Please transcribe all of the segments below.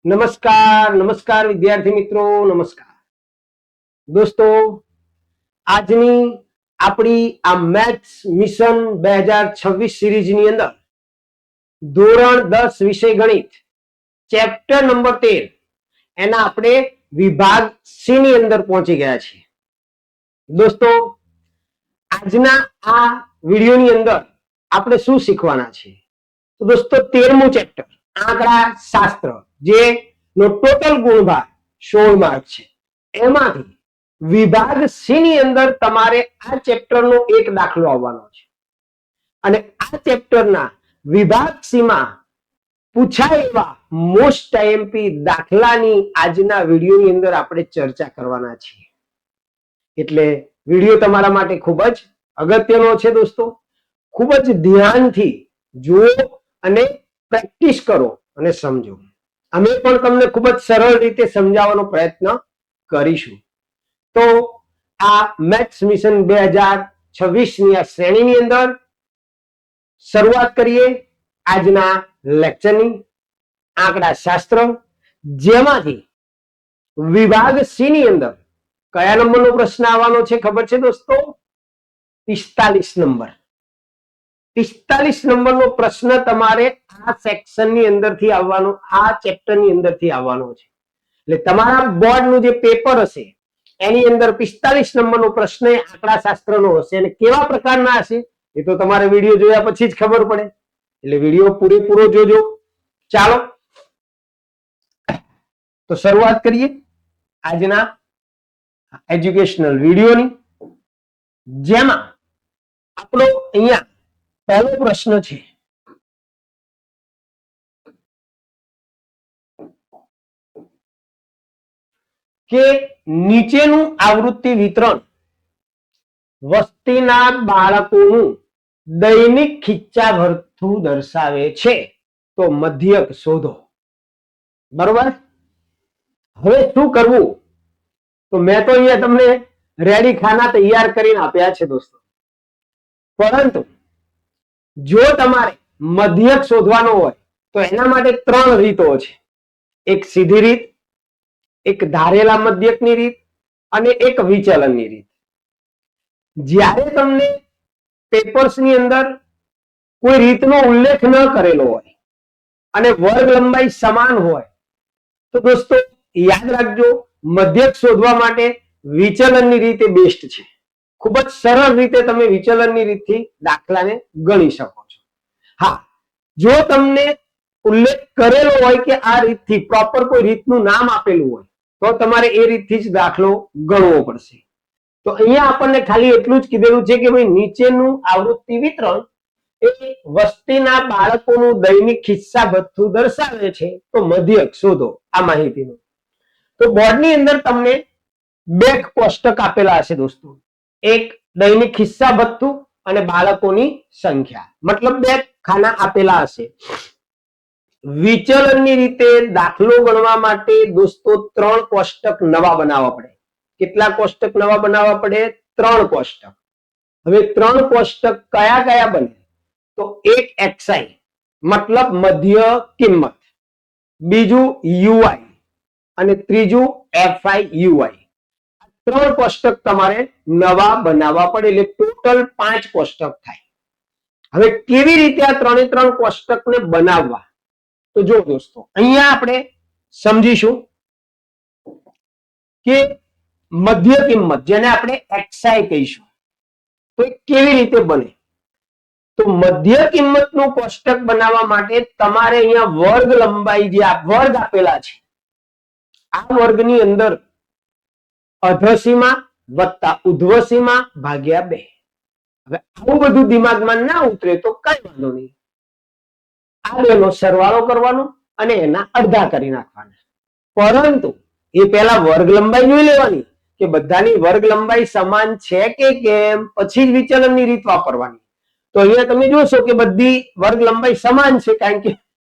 નમસ્કાર નમસ્કાર વિદ્યાર્થી મિત્રો, નમસ્કાર દોસ્તો. આજની આપણી આ મેથ્સ મિશન 2026 સિરીઝની અંદર ધોરણ 10 વિષય ગણિત ચેપ્ટર નંબર 13 એના આપણે વિભાગ સી ની અંદર પહોંચી ગયા છીએ. દોસ્તો, આજના આ વિડીયોની અંદર આપણે શું શીખવાના છીએ? તો દોસ્તો, 13મું ચેપ્ટર આંકડા શાસ્ત્ર, જે નો ટોટલ ગુણભાર 16 માર્ક છે. એમાંથી વિભાગ સી ની અંદર તમારે આ ચેપ્ટરનો એક દાખલો આવવાનો છે અને આ ચેપ્ટરના વિભાગ સી માં પૂછાય એવા મોસ્ટ આઈએમપી દાખલાની આજના વિડીયોની અંદર આપણે ચર્ચા કરવાના છીએ. એટલે વિડીયો તમારા માટે ખૂબ જ અગત્યનો છે દોસ્તો. ખૂબ જ ધ્યાનથી જુઓ અને પ્રેક્ટિસ કરો અને સમજો. અમે પણ તમને ખૂબ જ સરળ રીતે સમજાવવાનો પ્રયત્ન કરીશું. તો આ મેથ્સ મિશન 2026 ની આ શ્રેણીની અંદર શરૂઆત કરીએ આજના લેક્ચરની આંકડા શાસ્ત્ર, જેમાંથી વિભાગ સી ની અંદર કયા નંબરનો પ્રશ્ન આવવાનો છે ખબર છે દોસ્તો? 45 નંબર. 45 નંબરનો પ્રશ્ન તમારે આ સેક્શનની અંદરથી આવવાનો, આ ચેપ્ટરની અંદરથી આવવાનો છે. એટલે તમારા બોર્ડનું જે પેપર હશે એની અંદર 45 નંબરનો પ્રશ્ન આંકડા શાસ્ત્રનો હશે. અને કેવા પ્રકારના હશે એ તો તમારે વિડીયો જોયા પછી જ ખબર પડે. એટલે વિડીયો પૂરેપૂરો જોજો. ચાલો તો શરૂઆત કરીએ આજના એજ્યુકેશનલ વિડીયોની, જેમાં આપણો અહીંયા પહેલો પ્રશ્ન છે કે નીચેનું આવૃત્તિ વિતરણ વસ્તીના બાળકોનું દૈનિક ખિસ્સાભરથું દર્શાવે છે, તો મધ્યક શોધો. બરોબર? હવે શું કરવું? તો મેં તો અહીંયા તમને રેડી ખાના તૈયાર કરીને આપ્યા છે દોસ્તો. પરંતુ જો તમારે મધ્યક શોધવાનો હોય તો એના માટે 3 રીતો છે. એક સીધી રીત, એક ધારેલા મધ્યકની રીત અને એક વિચલનની રીત. જ્યારે તમને પેપર્સની અંદર કોઈ રીતનો ઉલ્લેખ ન કરેલો હોય અને વર્ગ લંબાઈ સમાન હોય તો દોસ્તો યાદ રાખજો, મધ્યક શોધવા માટે વિચલનની રીત એ બેસ્ટ છે. ખૂબ જ સરળ રીતે તમે વિચલનની રીતથી દાખલાને ગણી શકો છો. હા, જો તમને ઉલ્લેખ કરેલો હોય કે આ રીતથી પ્રોપર કોઈ રીતનું નામ આપેલું હોય તો તમારે એ રીતથી જ દાખલો ગણવો પડશે. તો અહીંયા આપણને ખાલી એટલું જ કીધેલું છે કે ભાઈ નીચેનું આવૃત્તિ વિતરણ એ વસ્તીના બાળકોનું દૈનિક ખિસ્સાભથ્થું દર્શાવે છે, તો મધ્યક શોધો. આ માહિતીનું તો બોર્ડની અંદર તમને 2 કોષ્ટક આપેલા હશે દોસ્તો. એક દૈનિક ખિસ્સાભથ્થું અને બાળકોની સંખ્યા, મતલબ 2 ખાના આપેલા હશે. વિચલનની રીતે દાખલો ગણવા માટે દોસ્તો 3 કોષ્ટક નવા બનાવવા પડે. કેટલા કોષ્ટક નવા બનાવવા પડે? 3 કોષ્ટક. હવે 3 કોષ્ટક કયા કયા બને? તો એક એક્સઆઈ મતલબ મધ્ય કિંમત, બીજું યુઆઈ અને ત્રીજું એફઆઈ યુઆઈ. 3 કોષ્ટક તમારે નવા બનાવવા પડે. એટલે ટોટલ 5 કોષ્ટક થાય. હવે કેવી રીતે આ 3 કોષ્ટકને બનાવવા? તો જો દોસ્તો, અહીંયા આપણે સમજીશું કે મધ્ય કિંમત, જેને આપણે એક્સઆઈ કહીશું, તો કેવી રીતે બને? તો મધ્ય કિંમતનું કોષ્ટક બનાવવા માટે તમારે અહીંયા વર્ગ લંબાઈ, જે આ વર્ગ આપેલા છે, આ વર્ગની અંદર અધસીમા વત્તા ઉધ્વસીમા ભાગ્યા 2. હવે આવું બધું દિમાગમાં ના ઉતરે તો કઈ વાંધો નહીં, આ 2 નો સરવાળો કરવાનો અને એના અડધા કરી નાખવાના. પરંતુ એ પહેલા વર્ગ લંબાઈ જોઈ લેવાની કે બધાની વર્ગ લંબાઈ સમાન છે કે કેમ, પછી જ વિચલનની રીત વાપરવાની. તો અહીંયા તમે જોશો કે બધી વર્ગ લંબાઈ સમાન છે, કારણ કે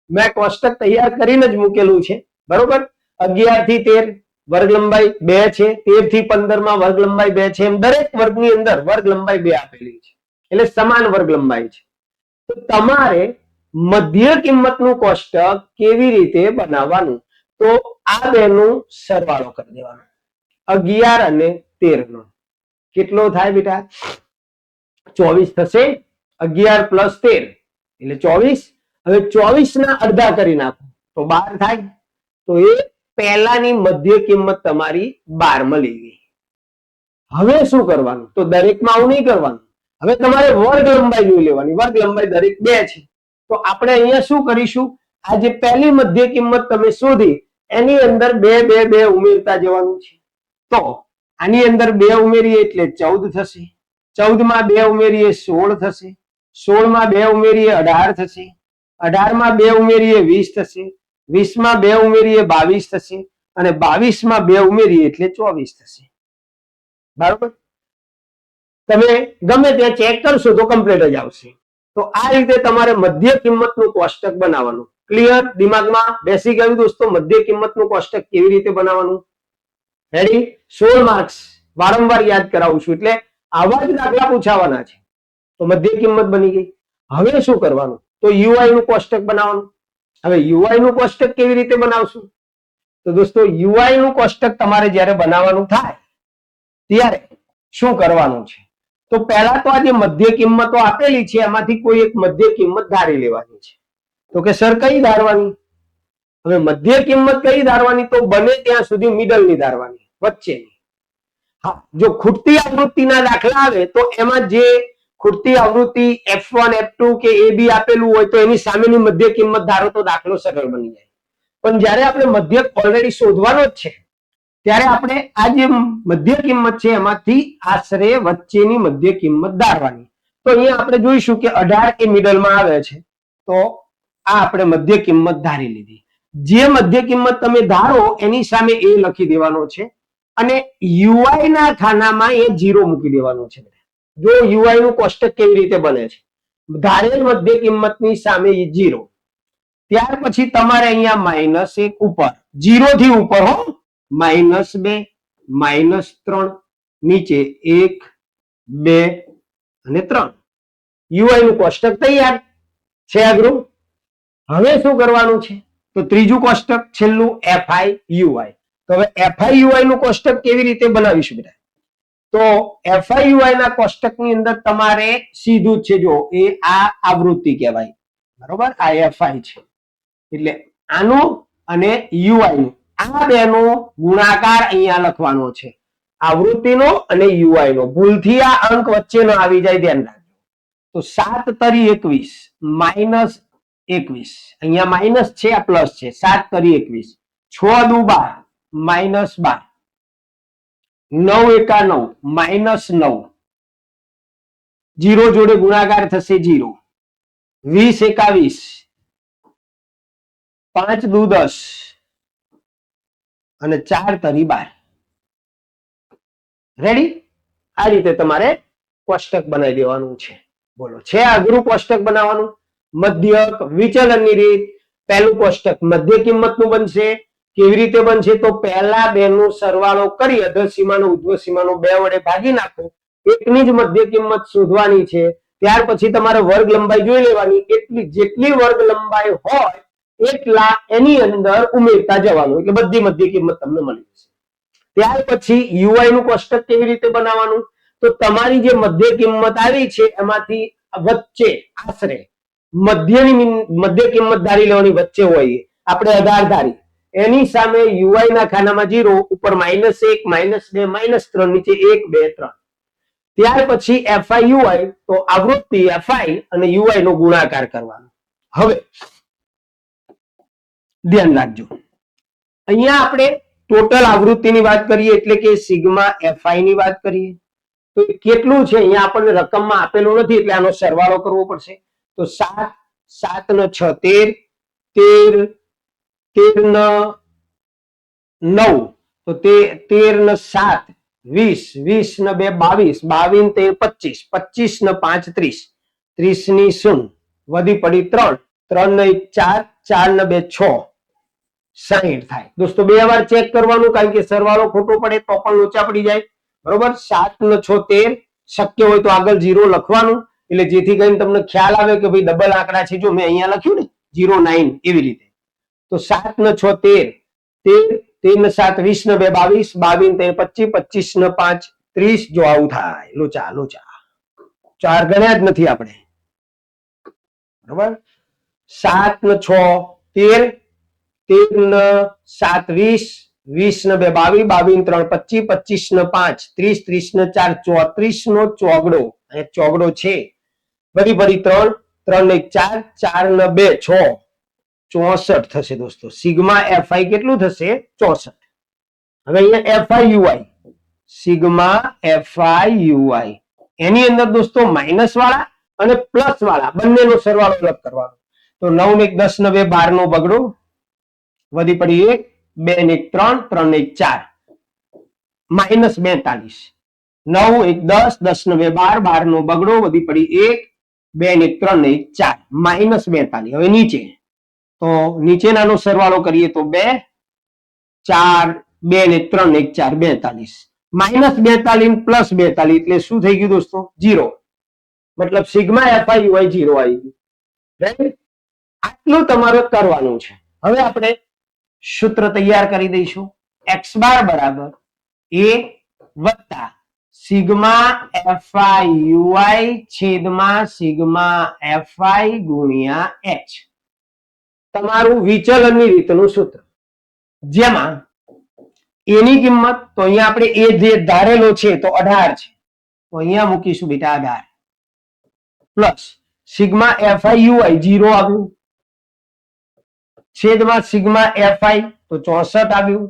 મેં કોષ્ટક તૈયાર કરીને જ મૂકેલું છે. બરોબર? 11 થી 13 વર્ગ લંબાઈ 2 છે, 13 થી 15 માં વર્ગ લંબાઈ 2 છે. એમ દરેક વર્ગની અંદર વર્ગ લંબાઈ 2 આપેલી છે, એટલે સમાન વર્ગ લંબાઈ છે. તો તમારે મધ્ય કિંમતનું કોષ્ટક કેવી રીતે બનાવવાનું? તો આ બેનું સરવાળો કરી દેવાનો 11 અને 13 નો કેટલો થાય બેટા 24 થશે 11 પ્લસ 13 એટલે 24 હવે 24 ના અડધા કરી નાખો તો 12 થાય તો એ પહેલાની મધ્ય કિંમત તમારી 12 મળી ગઈ હવે શું કરવાનું તો દરેકમાં આવું નહીં કરવાનું હવે તમારે વર્ગ લંબાઈ જોઈ લેવાની વર્ગ લંબાઈ દરેક 2 છે તો આપણે અહીંયા શું કરીશું આ જે પહેલી મધ્ય કિંમત તમે શોધી એની અંદર 2 2 2 ઉમેરતા જવાનું છે તો આની અંદર 2 ઉમેરીએ એટલે 14 થશે 14 માં 2 ઉમેરીએ 16 થશે 16 માં 2 ઉમેરીએ 18 થશે 18 માં 2 ઉમેરીએ 20 થશે 20 માં 2 ઉમેરીએ 22 થશે અને 22 માં 2 ઉમેરીએ એટલે 24 થશે બરાબર તમે ગમે ત્યાં ચેક કરશો તો કમ્પ્લીટ જ આવશે તો આ રીતે તમારે મધ્ય કિંમતનું કોષ્ટક બનાવવાનું ક્લિયર દિમાગમાં બેસી ગયું દોસ્તો મધ્ય કિંમતનું કોષ્ટક કેવી રીતે બનાવવાનું રેડી 16 માર્ક્સ વારંવાર યાદ કરાવું છું એટલે આવા જ દાખલા પૂછાવાના છે તો મધ્ય કિંમત બની ગઈ હવે શું કરવાનું તો યુઆઈ નું કોષ્ટક બનાવવાનું હવે યુઆઈ નું કોષ્ટક કેવી રીતે બનાવશું તો દોસ્તો યુઆઈ નું કોષ્ટક તમારે જ્યારે બનાવવાનું થાય ત્યારે શું કરવાનું છે તો પહેલા તો આ જે મધ્ય કિંમતો આપેલી છે એમાંથી કોઈ એક મધ્ય કિંમત ધારી લેવાની છે તો કે સર કઈ ધારવાની હવે મધ્ય કિંમત કઈ ધારવાની તો બને ત્યાં સુધી મિડલ ની ધારવાની વચ્ચેની હા જો ખૂટતી આવૃત્તિના દાખલા આવે તો એમાં જે ખૂટતી આવૃત્તિ F1 F2 કે AB આપેલું હોય તો એની સામેની મધ્ય કિંમત ધારો તો દાખલો સરળ બની જાય પણ જ્યારે આપણે મધ્યક ઓલરેડી શોધવાનો જ છે ત્યારે આપણે આ જે મધ્ય કિંમત છે એમાંથી આશરે વચ્ચેની મધ્ય કિંમત ધારવાની તો અહીંયા આપણે જોઈશું કે 18 એ મિડલમાં આવે છે તો આ આપણે મધ્ય કિંમત ધારી લીધી જે મધ્ય કિંમત તમે ધારો એની સામે એ લખી દેવાનો છે અને યુઆઈ ના ખાનામાં એ 0 મૂકી દેવાનો છે જો યુઆઈ નું કોષ્ટક કેવી રીતે બને છે ધારેલ મધ્ય કિંમતની સામે 0 ત્યાર પછી તમારે અહીંયા -1 ઉપર 0 થી ઉપર હો -2 -3 નીચે 1 2 અને 3 યુઆઈ નું કોષ્ટક તૈયાર છે અઘરું હવે શું કરવાનું છે તો ત્રીજું કોષ્ટક છેલ્લું એફઆઈ યુઆઈ તો હવે એફઆઈ યુઆઈ નું કોષ્ટક કેવી રીતે બનાવીશું બેટા તો એફઆઈ યુઆઈ ના કોષ્ટકની અંદર તમારે સીધું જ છે જો એ આ આવૃત્તિ કહેવાય બરોબર આ એફઆઈ છે એટલે આનું અને યુઆઈ નું આ બેનો ગુણાકાર અહીંયા લખવાનો છે આવૃત્તિનો અને યુઆઈ નો ભૂલથી આ અંક વચ્ચેનો આવી જાય ધ્યાન રાખજો તો 7 તરી 21 -21 અહીંયા માઇનસ છે આ પ્લસ છે 7 તરી 21 6 દુ 12 -12 9 એકા 9 -9 0 જોડે ગુણાકાર થશે 0 20 એકા 20 5 દુ 10 અને 4 તરી 12 રેડી આ રીતે તમારે કોષ્ટક બનાવી દેવાનું છે બોલો છે અઘરું કોષ્ટક બનાવવાનું મધ્યક વિચલનની રીત પહેલું કોષ્ટક મધ્ય કિંમતનું બનશે કેવી રીતે બનશે તો પહેલા બેનો સરવાળો કરી અધર સીમાનો ઉધ્વ સીમાનો 2 વડે ભાગી નાખો એકની જ મધ્ય કિંમત શોધવાની છે ત્યાર પછી તમારે વર્ગ લંબાઈ જોઈ લેવાની એટલી જેટલી વર્ગ લંબાઈ હોય એટલા એની અંદર ઉમેરતા જવાનું એટલે બધી મધ્ય કિંમત તમને મળી જશે ત્યાર પછી યુઆઈ નું કોષ્ટક કેવી રીતે બનાવવાનું તો તમારી જે મધ્ય કિંમત આવી છે એમાંથી વચ્ચે આશરે મધ્ય કિંમત ધારી લેવાની વચ્ચે હોય આપણે 18 ધારી એની સામે યુઆઈ ના ખાનામાં 0 ઉપર -1 -2 -3 નીચે 1 2 3 ત્યાર પછી એફઆઈ યુઆઈ તો આવૃત્તિ એફઆઈ અને યુઆઈ નો ગુણાકાર કરવાનો હવે ધ્યાન રાખજો અહીંયા આપણે ટોટલ આવૃત્તિની વાત કરીએ એટલે કે સિગ્મા એફઆઈ ની વાત કરીએ તો કેટલું છે અહીંયા આપણને રકમમાં આપેલું નથી એટલે આનો સરવાળો કરવો પડશે તો 7 7 ને 6 13 13 ને 9 તો 13 ને 7 20 20 ને 2 22 22 ને 13 25 25 ને 5 30 30 ની 0 વધી પડી 3 3 ને 4 4 ને 2 6 60 થાય દોસ્તો બે વાર ચેક કરવાનું કારણ કે સરવાળો ખોટો પડે તો પણ લોચા પડી જાય બરોબર 7 ને 6 13 શક્ય હોય તો આગળ 0 લખવાનું એટલે જેથી કરીને તમને ખ્યાલ આવે કે ભાઈ ડબલ આંકડા છે જો મેં અહીંયા લખ્યું ને 09 એવી રીતે તો 7 ને 6 13 13, 13 ને 7 20 ને 2 22, 22 ને 3 25, 25 ને 5 30. જો આવું થાય લોચા લોચા 4 ગણ્યા જ નથી આપણે, બરોબર. 7 ને 6 13, 13 ને 7 20, 20 ને 2 22, 22 ને 3 25, 25 ને 5 30, 30 ને 4 34 નો ચોગડો, અને ચોગડો છે વળી વળી 3, 3 ને 4, 4 ને 2 6, 64 થશે દોસ્તો. સિગ્મા એફઆઈ કેટલું થશે? 64. હવે અહીંયા FI UI, sigma FI UI એની અંદર દોસ્તો માઇનસ વાળા અને પ્લસ વાળા બંનેનો સરવાળો અલગ કરવાનો. તો 9 ને 1 10 ને 2 12 નો બગડો, વધી પડી 1, 2 ને 1 3, 3 ને 1 4, માઇનસ 42. 9 1 10, 10 ને 2 12, 12 નો બગડો, વધી પડી 1, 2 ને 1 3 ને 1 4, માઇનસ 42. હવે નીચે તો નીચેનાનો સરવાળો કરીએ તો 2 4, 2 ને 3 ને 1 4, 42. માઇનસ 42 પ્લસ 42 એટલે શું થઈ ગયું દોસ્તો? 0. મતલબ સિગ્મા એફઆઈ યુઆઈ 0 આવી ગયું. રાઈટ? આટલું તમારે કરવાનું છે. હવે આપણે સૂત્ર તૈયાર કરી દઈશું. x બાર બરાબર a વત્તા સિગ્મા એફઆઈ યુઆઈ છેદમાં સિગ્મા એફઆઈ ગુણ્યા h. તમારું વિચલનની રીતનું સૂત્ર, જેમાં એની કિંમત તો અહીંયા આપણે એ જે ધારેલો છે તો 18 છે, તો અહીંયા મૂકીશું બેટા 18, પ્લસ સિગ્મા એફઆઈ યુઆઈ 0 આવ્યું, છેદમાં સિગ્મા એફઆઈ તો 64 આવ્યું,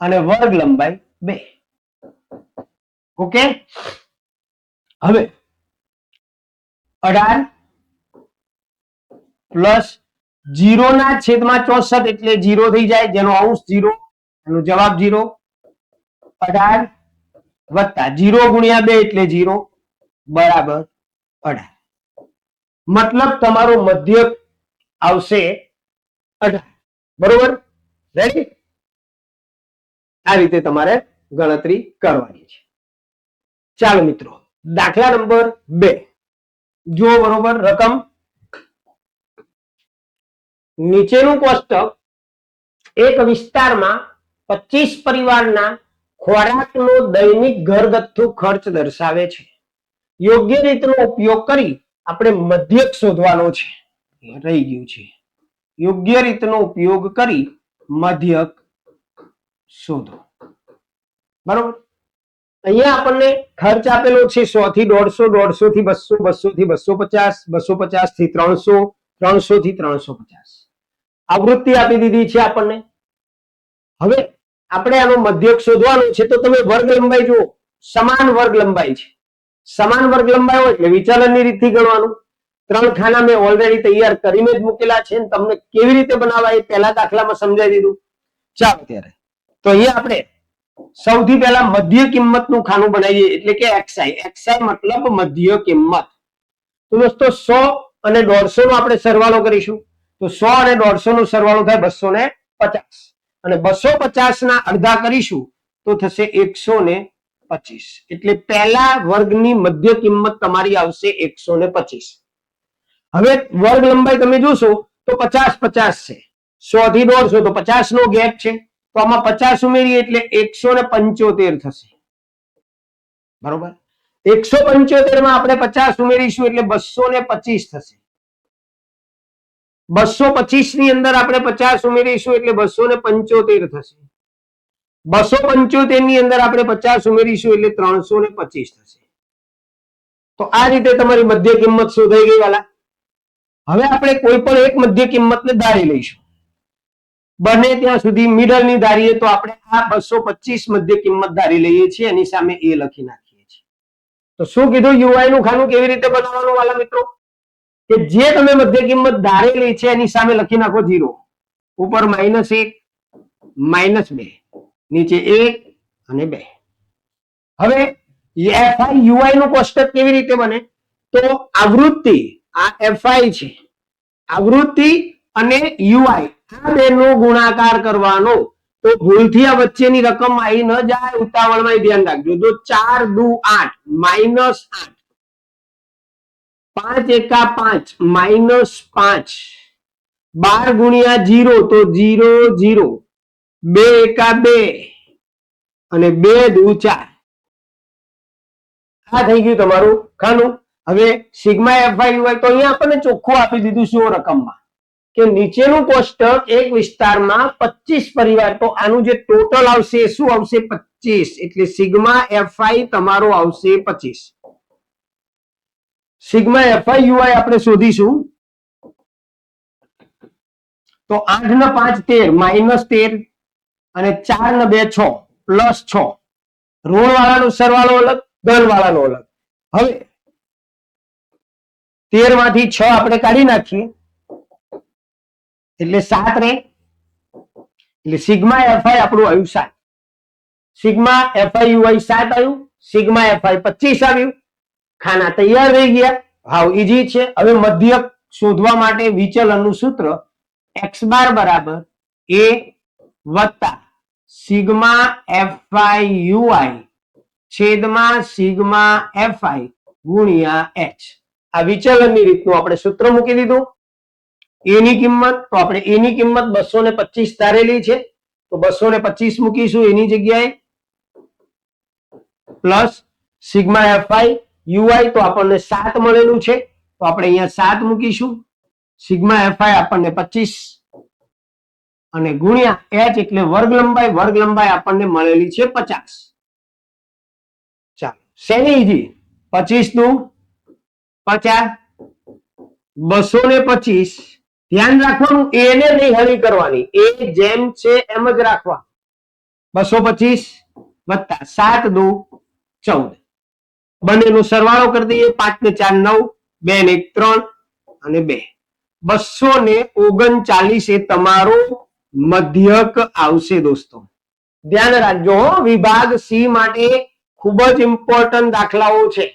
અને વર્ગ લંબાઈ 2. ઓકે. હવે 18 પ્લસ 0 ના છેદમાં 64 એટલે 0 થઈ જાય, જેનો અંશ 0, એનો જવાબ 0. 18 વત્તા 0 ગુણ્યા 2 એટલે 0 બરાબર 18. મતલબ તમારો મધ્યક આવશે 18. બરોબર? રેડી? આ રીતે તમારે ગણતરી કરવાની છે. ચાલો મિત્રો, દાખલા નંબર 2 જો. બરોબર? રકમ નીચેનું કોષ્ટક એક વિસ્તારમાં 25 પરિવારના ખોરાકનો દૈનિક ઘરગથ્થુ ખર્ચ દર્શાવે છે. યોગ્ય રીતનો ઉપયોગ કરી આપણે મધ્યક શોધવાનો છે. રહી ગયું છે. યોગ્ય રીતનો ઉપયોગ કરી મધ્યક શોધો. બરોબર? અહીંયા આપણને ખર્ચ આપેલો છે 100 થી 150, 150 થી 200, 200 થી 250, 250 થી 300, 300 થી 350. આવૃત્તિ આપી દીધી છે આપણને. હવે આપણે આનો મધ્યક શોધવાનો છે, તો તમે વર્ગ લંબાઈ જુઓ, સમાન વર્ગ લંબાઈ છે. સમાન વર્ગ લંબાઈ હોય એટલે વિચલનની રીતથી ગણવાનું. 3 ખાના મેં ઓલરેડી તૈયાર કરીને જ મૂકેલા છે, તમને કેવી રીતે બનાવવા એ પહેલા દાખલામાં સમજાવી દીધું. ચાલો ત્યારે તો અહીંયા આપણે સૌથી પહેલા મધ્ય કિંમતનું ખાનું બનાવીએ, એટલે કે xi. xi મતલબ મધ્ય કિંમત. તો દોસ્તો 100 અને 150 નો આપણે સરવાળો કરીશું. તો 100 અને 150 નો સરવાળો થાય 250, અને 250 ના અડધા કરીશું તો થશે 125. એટલે પહેલા વર્ગની મધ્ય કિંમત તમારી આવશે 125. હવે વર્ગ લંબાઈ તમે જોશો તો 50 50 છે, 100 થી 150 તો 50 નો ગેપ છે, તો આમાં 50 ઉમેરીએ એટલે 175 થશે. બરોબર? 175 માં આપણે 50 ઉમેરીશું એટલે 225 થશે. 225 ની અંદર આપણે 50 ઉમેરીશું એટલે 275 થશે. 275 ની અંદર આપણે 50 ઉમેરીશું એટલે 325 થશે. તો આ રીતે તમારી મધ્ય કિંમત શોધાઈ ગઈ વાલા. હવે આપણે કોઈ પણ એક મધ્ય કિંમતને ધારી લઈશું. બને ત્યાં સુધી મિડલ ની ધારીએ તો આપણે આ 225 મધ્ય કિંમત ધારી લઈએ છીએ, એની સામે a લખી નાખીએ છીએ. તો શું કીધું? યુઆઈ નું ખાનું કેવી રીતે બનાવવાનું વાલા મિત્રો? કે જે તમે મધ્ય કિંમત ધારેલી છે એની સામે લખી નાખો 0, ઉપર -1 -2, નીચે 1 અને 2. હવે એફઆઈ યુઆઈ નું કોષ્ટક કેવી રીતે બને? તો આવૃત્તિ, આ fi છે, આવૃત્તિ અને યુઆઈ આ બેનો ગુણાકાર કરવાનો. તો ભૂલથી આ વચ્ચેની રકમ આવી ન જાય, ઉતાવળમાં ધ્યાન રાખજો. તો 4 દુ 8 -8, 5 એકા 5 -5, 12 ગુણ્યા 0 તો 0 0, 2 એકા 2 અને 2 દુ 4. આ થઈ ગયું તમારું ખાનું. હવે સિગ્મા એફઆઈ યુઆઈ તો અહીંયા આપણને ચોખ્ખું આપી દીધું શું રકમમાં કે નીચેનું કોષ્ટક એક વિસ્તારમાં 25 પરિવાર, તો આનું જે ટોટલ આવશે એ શું આવશે 25, એટલે સિગ્મા એફઆઈ તમારો આવશે 25. સિગ્મા એફઆઈ યુઆઈ આપણે શોધીશું તો 8 ને 5 13 -13 અને 4 ને 2 6 +6. ઋણ વાળાનો સરવાળો અલગ, ધન વાળાનો અલગ. હવે 13 માંથી 6 આપણે કાઢી નાખીએ એટલે 7 રહે, એટલે સિગ્મા એફઆઈ આપણું આવ્યું 7. સિગ્મા એફઆઈ યુઆઈ 7 આવ્યું, સિગ્મા એફઆઈ 25 આવ્યું. ખાના તૈયાર થઈ ગયા. હાવ ઈઝી છે. હવે મધ્યક શોધવા માટે વિચલનનું સૂત્ર x બાર બરાબર a વત્તા સિગ્મા એફઆઈ યુઆઈ છેદમાં સિગ્મા એફઆઈ ગુણ્યા h. આ વિચલનની રીતનું આપણે સૂત્ર મૂકી દીધું. a ની કિંમત તો આપણે a ની કિંમત 225 ધારેલી છે, તો 225 મૂકીશું એની જગ્યાએ, પ્લસ સિગ્મા એફઆઈ યુઆઈ તો આપણને 7 મળેલું છે, તો આપણે અહીંયા 7 મૂકીશું. સિગ્મા એફઆઈ આપણને 25 અને ગુણ્યા h એટલે વર્ગ લંબાઈ આપણને મળેલી છે 50. ચાલો શેની ઈજી 25 નું 50, 225. ધ્યાન રાખવાનું એ ને નહીં હળી કરવાની, એ જેમ છે એમ જ રાખવા. 225 વત્તા 7 દુ 14, બંનેનો સરવાળો કરી દઈએ. 5 ને 4 9, 2 ને 1 3 અને 2, 239 એ તમારો મધ્યક આવશે. દોસ્તો ધ્યાન રાખજો, વિભાગ સી માટે ખૂબ જ ઇમ્પોર્ટન્ટ દાખલાઓ છે.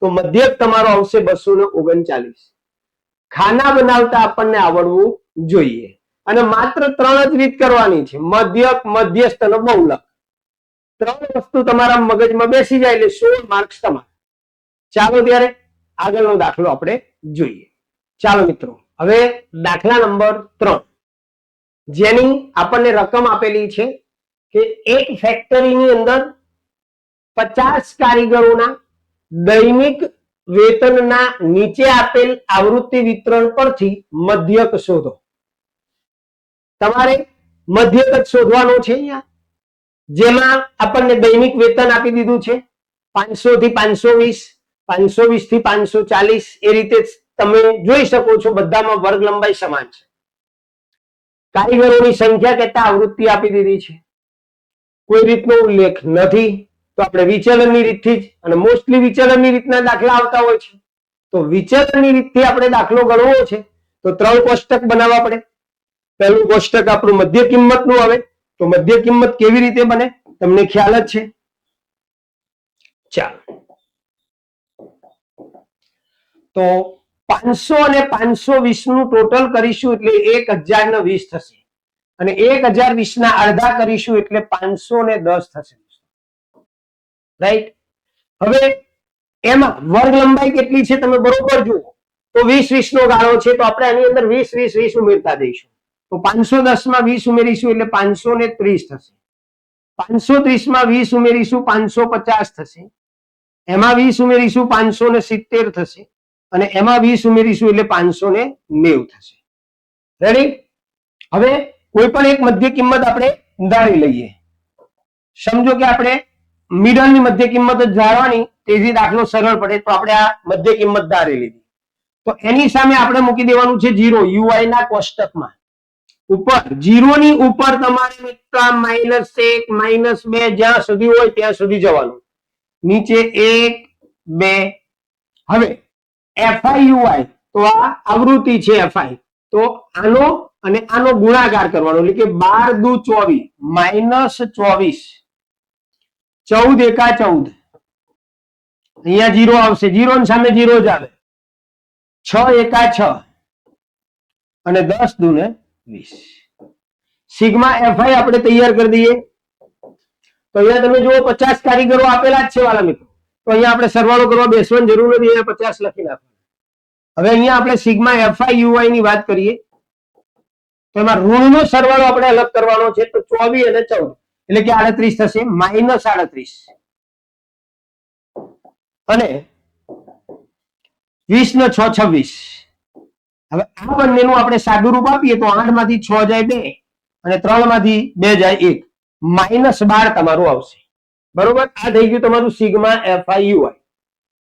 તો મધ્યક તમારો આવશે 239. ખાના બનાવતા આપણને આવડવું જોઈએ અને માત્ર 3 જ રીત કરવાની છે: મધ્યક, મધ્યસ્થ અને બહુલક. 3 વસ્તુ તમારા મગજમાં બેસી જાય એટલે 16 માર્ક્સ તમારા. ચાલો ત્યારે આગળનો દાખલો આપણે જોઈએ. ચાલો મિત્રો, હવે દાખલા નંબર 3, જેની આપણને રકમ આપેલી છે કે એક ફેક્ટરીની અંદર 50 કારીગરોના દૈનિક વેતનના નીચે આપેલ આવૃત્તિ વિતરણ પરથી મધ્યક શોધો. તમારે મધ્યક જ શોધવાનો છે. અહીંયા જેમાં આપણને દૈનિક વેતન આપી દીધું છે 500 થી 520, 520 થી 540, એ રીતે તમે જોઈ શકો છો. બધામાં વર્ગ લંબાઈ સમાન છે. કારીગરોની સંખ્યા કહેતા આવૃત્તિ આપી દીધી છે. કોઈ રીતનો ઉલ્લેખ નથી, તો આપણે વિચલનની રીતથી જ, અને મોસ્ટલી વિચલનની રીતના દાખલા આવતા હોય છે, તો વિચલનની રીતથી આપણે દાખલો ગણવો છે તો 3 કોષ્ટક બનાવવા પડે. પહેલું કોષ્ટક આપણું મધ્ય કિંમતનું આવે, તો મધ્ય કિંમત કેવી રીતે બને તમને ખ્યાલ જ છે. ચાલો, તો 500 અને 520 નું ટોટલ કરીશું એટલે 1020 થશે, અને 1020 ના અડધા કરીશું એટલે 510 થશે. રાઈટ. હવે એમાં વર્ગ લંબાઈ કેટલી છે તમે બરોબર જુઓ, તો 20 નો ગાળો છે, તો આપણે આની અંદર 20 ઉમેરતા જઈશું. તો 510 માં 20 ઉમેરીશું એટલે 530 થશે. 530 માં 20 ઉમેરીશું 550 થશે. એમાં 20 ઉમેરીશું 570 થશે, અને એમાં 20 ઉમેરીશું એટલે 590 થશે. રેડી. હવે કોઈ પણ એક મધ્ય કિંમત આપણે ધારી લઈએ. સમજો કે આપણે મિડલની મધ્ય કિંમત જ ધારવાની, તેથી દાખલો સરળ પડે. તો આપણે આ મધ્ય કિંમત ધારી લીધી, તો એની સામે આપણે મૂકી દેવાનું છે 0 યુઆઈ ના કોષ્ટકમાં. ઉપર 0 ની ઉપર તમારે -1 -2 જ્યાં સુધી હોય ત્યાં સુધી જવાનું. નીચે 1 2. હવે એફઆઈ યુઆઈ તો આ આવૃત્તિ છે એફઆઈ, તો આનો અને આનો ગુણાકાર કરવાનો, એટલે કે 12 દુ 24 -24, 14 એકા 14, અહીંયા 0 આવશે, 0 ની સામે 0 જ આવે. 6 એકા 6 અને 10 દુ ને 20. સિગ્મા એફઆઈ આપણે તૈયાર કરી દઈએ. તો અહીંયા તમે જુઓ 50 કારીગરો આપેલા જ છે વાલા મિત્રો, તો અહીંયા આપણે સરવાળો કરવા બેસવાની જરૂર નથી, અહીંયા 50 લખી નાખવાનું. હવે અહીંયા આપણે સિગ્મા એફઆઈ યુઆઈ ની વાત કરીએ, તો એમાં ઋણનો સરવાળો આપણે અલગ કરવાનો છે. તો 24 અને 14 એટલે કે 38 થશે, -38 અને 20 ને 6 26. હવે આ બંનેનું આપણે સાદું રૂપ આપીએ તો 8 માંથી 6 જાય 2 અને 3 માંથી 2 જાય 1, -12 તમારું આવશે. બરોબર, આ થઈ ગયું તમારું સિગ્મા FIUI.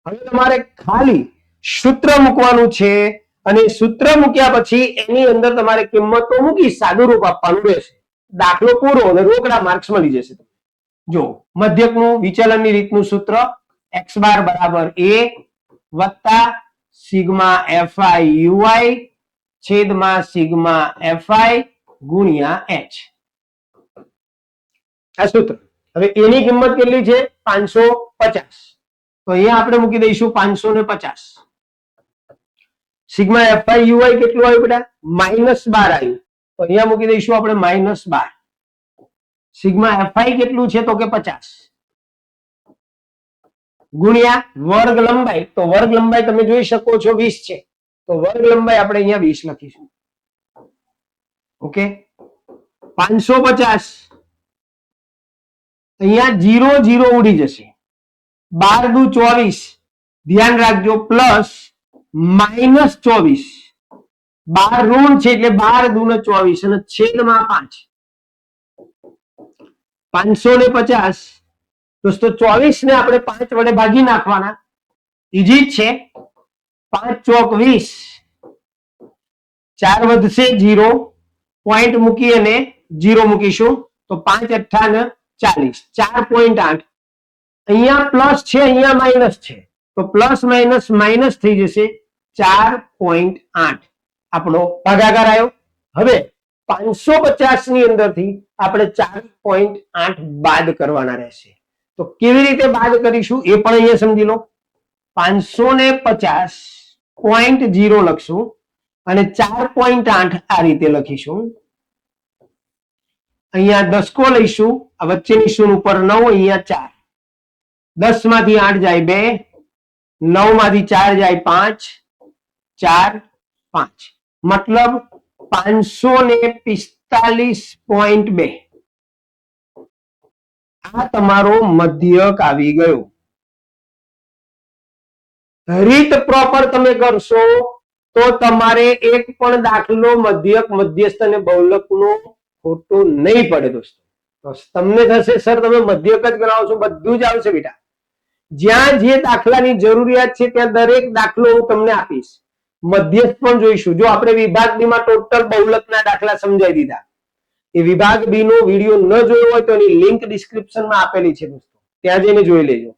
હવે તમારે ખાલી સૂત્ર મૂકવાનું છે અને સૂત્ર મૂક્યા પછી એની અંદર તમારે કિંમતો મૂકી સાદું રૂપ આપવાનું રહેશે. દાખલો પૂરો અને રોકડા માર્ક્સ મળી જશે. જો મધ્યકનું વિચલનની રીતનું સૂત્ર x બાર બરાબર a વત્તા સિગ્મા FIUI છેદમાં સિગ્મા FI ગુણ્યા h. આ સૂત્ર. હવે એની કિંમત કેટલી છે? 550. તો અહીંયા આપણે મૂકી દઈશું 550. સિગ્મા FIUI કેટલું આવ્યું બેટા? -12 આવ્યું. તો અહીંયા મૂકી દઈશું આપણે -12. સિગ્મા FI કેટલું છે? તો કે 50 ગુણ્યા વર્ગ લંબાઈ. તો વર્ગ લંબાઈ તમે જોઈ શકો છો 20 છે. તો વર્ગ લંબાઈ આપણે અહીંયા 20 લખીશું. ઓકે, 550. અહીંયા 0 0 ઉડી જશે. 12 દુ 24, ધ્યાન રાખજો, પ્લસ -24. 12 ઋણ છે એટલે 12 દુ ને 24 અને છેદમાં 5. 550 દોસ્તો 24 ને આપણે 5 વડે ભાગી નાખવાના. ઈજી જ છે. 5 ચોક 20, 4 વધશે 0, પોઈન્ટ મૂકી અને 0 મૂકીશું તો 5 અઠ્ઠા ને 40, 4.8. અહીંયા પ્લસ છે, અહીંયા માઇનસ છે, તો પ્લસ માઇનસ માઇનસ થઈ જશે. 4.8 આપણો ભાગાકાર આવ્યો. હવે 550 ની અંદરથી આપણે 4.8 બાદ કરવાના રહેશે. તો કેવી રીતે બાદ કરીશું એ પણ અહીંયા સમજી લો. 550.0 લખશું અને 4.8 આ રીતે લખીશું. અહીંયા દસકો લઈશું, આ વચ્ચેની શૂન્ય ઉપર 9, અહીંયા 4. 10 માંથી 8 જાય 2, 9 માંથી 4 જાય 5, 4 5 મતલબ 545.2. આ તમારો મધ્યક આવી ગયો. રીત પ્રોપર તમે કરશો તો તમારે એક પણ દાખલો મધ્યક, મધ્યસ્થ અને બહુલકનો ખોટો નહીં પડે દોસ્તો. તો તમને થશે સર તમે મધ્યક જ કરાવો છો, બધું જ આવશે બેટા. જ્યાં જે દાખલાની જરૂરિયાત છે ત્યાં દરેક દાખલો હું તમને આપીશ. મધ્યસ્થ પણ જોઈશું. જો આપણે વિભાગ બી માં ટોટલ બહુલકના દાખલા સમજાવી દીધા. એ વિભાગ બી નો વિડીયો ન જોયો હોય તો એની લિંક ડિસ્ક્રિપ્શનમાં આપેલી છે દોસ્તો, ત્યાં જઈને જોઈ લેજો.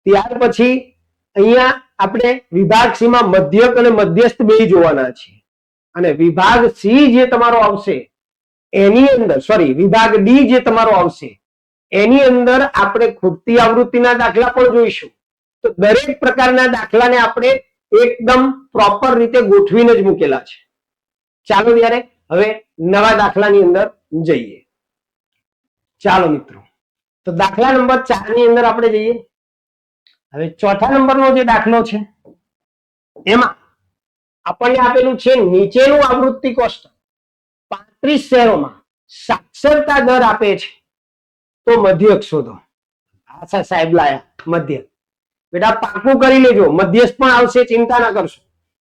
ત્યાર પછી અહીંયા આપણે વિભાગ સી માં મધ્યક અને મધ્યસ્થ બે જોવાના છે. અને વિભાગ સી જે તમારો આવશે એની અંદર, સોરી, વિભાગ ડી જે તમારો આવશે એની અંદર આપણે ખૂટતી આવૃત્તિના દાખલા પણ જોઈશું. તો દરેક પ્રકારના દાખલાને આપણે એકદમ પ્રોપર રીતે ગોઠવીને જ મૂકેલા છે. ચાલો ત્યારે હવે નવા દાખલાની અંદર જઈએ. ચાલો મિત્રો, તો દાખલા નંબર 4 ની અંદર આપણે જઈએ. હવે ચોથા નંબરનો જે દાખલો છે એમાં આપણને આપેલું છે નીચેનું આવૃત્તિ કોષ્ટક 35 શહેરોમાં સાક્ષરતા દર આપે છે તો મધ્યક શોધો. આશા સાહેબ લાયા મધ્યક. બેટા પાકું કરી લેજો, મધ્યસ્થ પણ આવશે, ચિંતા ના કરશો.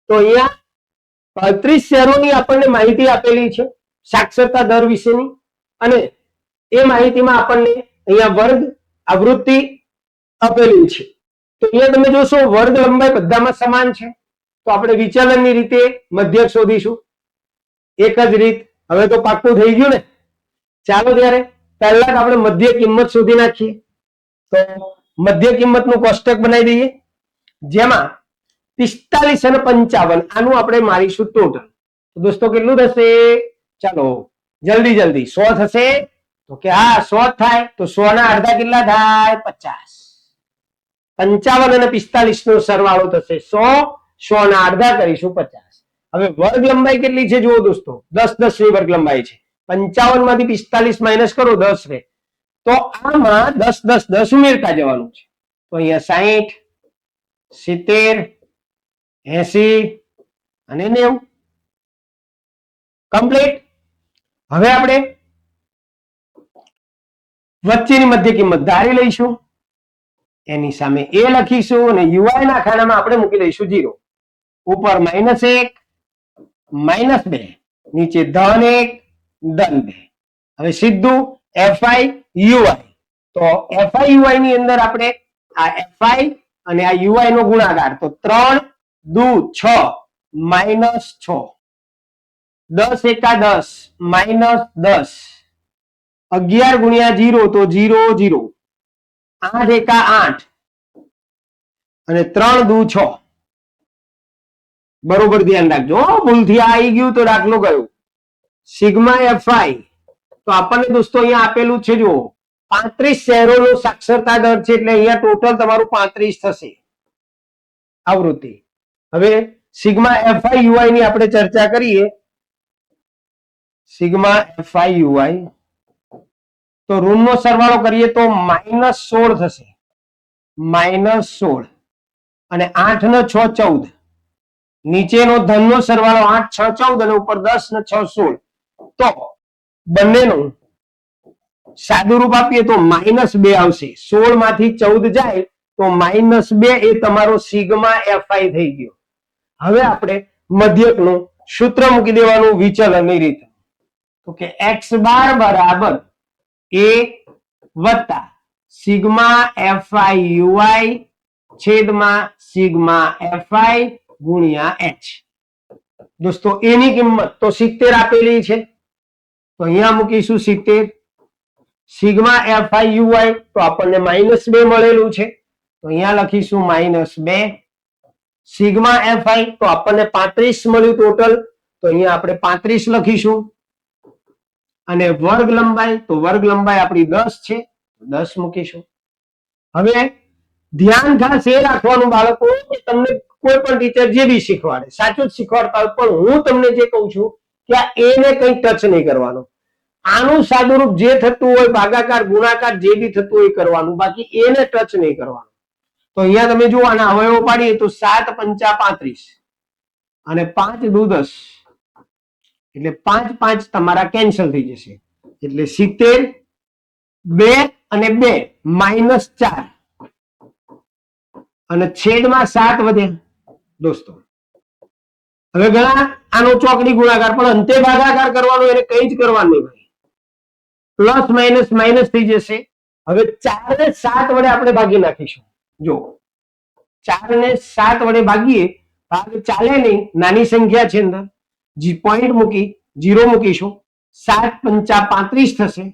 તો અહીંયા 35 શહેરોની આપણને માહિતી આપેલી છે સાક્ષરતા દર વિશેની, અને એ માહિતીમાં આપણને અહીંયા વર્ગ આવૃત્તિ આપેલી છે. તો અહીંયા તમે જોશો વર્ગ લંબાઈ બધામાં સમાન છે, તો આપણે વિચલનની રીતે મધ્યક શોધીશું. એક જ રીત. હવે તો પાક્કું થઈ ગયું ને. ચાલો ત્યારે પહેલા જ આપણે મધ્ય કિંમત શોધી નાખીએ. તો મધ્ય કિંમતનું કોષ્ટક બનાવી દઈએ, જેમાં 45 અને 55 આનું આપણે મારીશું ટોટલ. તો દોસ્તો કેટલું થશે? ચાલો જલ્દી જલ્દી 100 થશે. તો કે હા 100 થાય. તો 100 ના અડધા કેટલા થાય? 50. 55 અને 45 નો સરવાળો થશે 100. 100 ના અડધા કરીશું 50. હવે વર્ગ લંબાઈ કેટલી છે જુઓ દોસ્તો, 10 10 ની વર્ગ લંબાઈ છે. 55 માંથી 45 માઇનસ કરો 10 રહે. તો આમાં 10 10 10 ઉમેરતા જવાનું છે. તો અહીંયા 60, 70, 80 અને 90. કમ્પ્લીટ. હવે આપણે વચ્ચેની મધ્ય કિંમત ધારી લઈશું, એની સામે એ લખીશું અને યુઆઈ ના ખાનામાં આપણે મૂકી દઈશું 0. ઉપર -1 -2, નીચે -1 -2. હવે સીધું FI UI. તો FI UI ની અંદર આપણે આ FI અને આ UI નો ગુણાકાર, તો 3 દુ 6 -6, 10 એકા 10 -10, 11 ગુણ્યા 0 તો 0 0, 8 એકા 8 અને 3 દુ 6. બરોબર ધ્યાન રાખજો, ભૂલથી આવી ગયું તો દાખલો ગયો. સિગ્મા FI તો આપણને દોસ્તો અહીંયા આપેલું છે, જો 35 શહેરોનો સાક્ષરતા દર છે, એટલે અહીંયા ટોટલ તમારું 35 થશે આવૃત્તિ. હવે સિગ્મા FI UI ની આપણે ચર્ચા કરીએ. સિગ્મા FI UI તો ઋણનો સરવાળો કરીએ તો -16 થશે, -16, અને 8 ને 6 14, નીચેનો ધનનો સરવાળો 8 6 14 અને ઉપર 10 ને 6 16. તો બંનેનું સાદું રૂપ આપીએ તો -2 આવશે. 16 માંથી 14 જાય તો -2 એ તમારો સિગ્મા FI થઈ ગયો. હવે આપણે મધ્યકનું સૂત્ર મૂકી દેવાનું વિચલનની રીત. તો કે x બાર બરાબર a વત્તા સિગ્મા FI UI છેદમાં સિગ્મા FI ગુણ્યા h. દોસ્તો એની કિંમત તો 70 આપેલી છે, તો અહીંયા મૂકીશું 70. સિગ્મા FI UI તો આપણને -2 મળેલું છે, તો અહીંયા લખીશું -2. સિગ્મા FI તો આપણને 35 મળ્યું ટોટલ, તો અહીંયા આપણે 35 લખીશું. અને વર્ગ લંબાઈ તો વર્ગ લંબાઈ આપણી 10 છે, 10 મૂકીશું. હવે ધ્યાન ખાસ એ રાખવાનું બાળકો કે તમને કોઈ પણ ટીચર જે બી શીખવાડે સાચું જ શીખવાડતા હોય, પણ હું તમને જે કહું છું કે આ એને કંઈ ટચ નહીં કરવાનો. આનું સાદુરૂપ જે થતું હોય, ભાગાકાર ગુણાકાર જે બી થતું હોય કરવાનું, બાકી એને ટચ નહીં કરવાનું. તો અહીંયા તમે જુઓ આના અવયવો પાડીએ તો 7 5 35 અને 5 દુ 10, એટલે 5 5 તમારા કેન્સલ થઈ જશે, એટલે 70, 2 અને 2 -4 અને છેદમાં 7 વધે. દોસ્તો હવે ઘણા આનો ચોકડી ગુણાકાર, પણ અંતે ભાગાકાર કરવાનો, એને કંઈ જ કરવાનું નહીં ભાઈ. પ્લસ માઇનસ માઇનસ થઈ જશે. હવે 4 ને 7 વડે આપણે ભાગી નાખીશું. જો 4 ને 7 વડે ભાગીએ, ભાગ ચાલે નહીં, નાની સંખ્યા છે અંદર, પોઈન્ટ મૂકી 0 મૂકીશું. 7 5 35 થશે.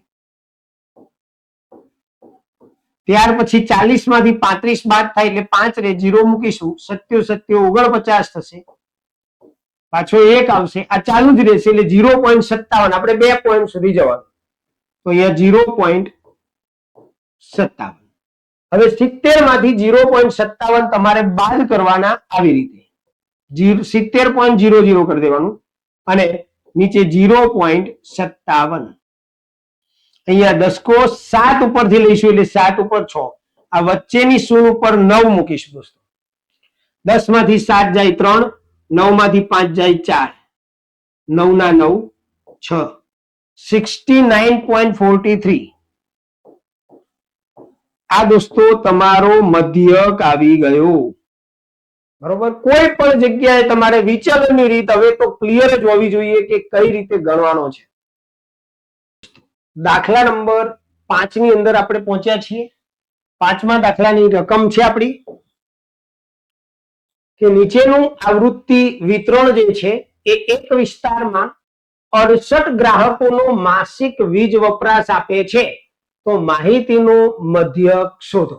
ત્યાર પછી 40 માંથી 35 બાદ થાય એટલે 5 રે 0 મૂકીશું. 7 7 49 થશે. પાછો 1 આવશે, આ ચાલુ જ રહેશે, એટલે 0.57, આપણે 2 પોઈન્ટ સુધી જવાનું, તો અહીંયા 0.57. હવે 70 માંથી 0.57 તમારે બાદ કરવાના, આવી રીતે 70.00 કરી દેવાનું અને નીચે 0.57. અહીંયા દસકો 7 ઉપરથી લઈશું, એટલે 7 ઉપર 6, આ વચ્ચેની શૂન્ય ઉપર 9 મૂકીશું. દોસ્તો 10 માંથી 7 જાય 3, 9 માંથી 5 જાય 4, 9 ના 9 6, 69.43. આ દોસ્તો તમારો મધ્યક આવી ગયો. બરોબર. કોઈ પણ જગ્યાએ તમારે વિચલનની રીત હવે તો ક્લિયર જ હોવી જોઈએ કે કઈ રીતે ગણવાનો છે. દાખલા નંબર 5 ની અંદર આપણે પહોંચ્યા છીએ. 5મા દાખલાની રકમ છે આપણી કે નીચેનું આવૃત્તિ વિતરણ જે છે એ એક વિસ્તારમાં 68 ગ્રાહકોનો માસિક વીજ વપરાશ આપે છે, તો માહિતીનો મધ્યક શોધો.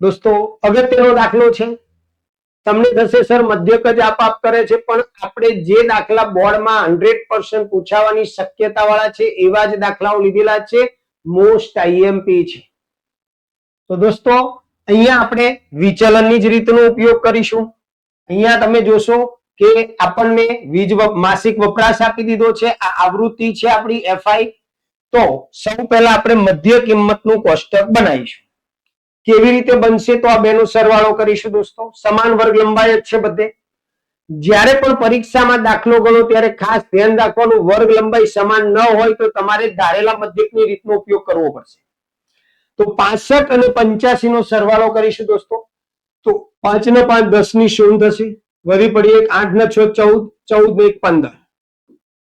દોસ્તો અગત્યનો દાખલો છે. તમને થશે સર મધ્યક જ આપ કરે છે, પણ આપણે જે દાખલા બોર્ડમાં 100% પૂછાવાની શક્યતા વાળા છે એવા જ દાખલાઓ લીધેલા છે, મોસ્ટ IMP છે. તો દોસ્તો અહીંયા આપણે વિચલનની જ રીતનો ઉપયોગ કરીશું. અહીંયા તમે જોશો કે આપણને વીજ માસિક વપરાશ આપી દીધો છે, આ આવૃત્તિ છે આપણી FI. તો સૌ પહેલા આપણે મધ્ય કિંમતનું કોષ્ટક બનાવીશું. કેવી રીતે બનશે? તો આ બેનો સરવાળો કરીશું. દોસ્તો સમાન વર્ગ લંબાઈ જ છે બધે, જ્યારે પણ પરીક્ષામાં દાખલો ગણો ત્યારે ખાસ ધ્યાન રાખવાનું, વર્ગ લંબાઈ સમાન ન હોય તો તમારે ધારેલા મધ્યકની રીતનો ઉપયોગ કરવો પડશે. તો 65 અને 85 નો સરવાળો કરીશું દોસ્તો. તો 5 ને 5 10 ની શૂન્ય થશે, વધી પડી 1 8 ને 6 14, 14 ને 1 15,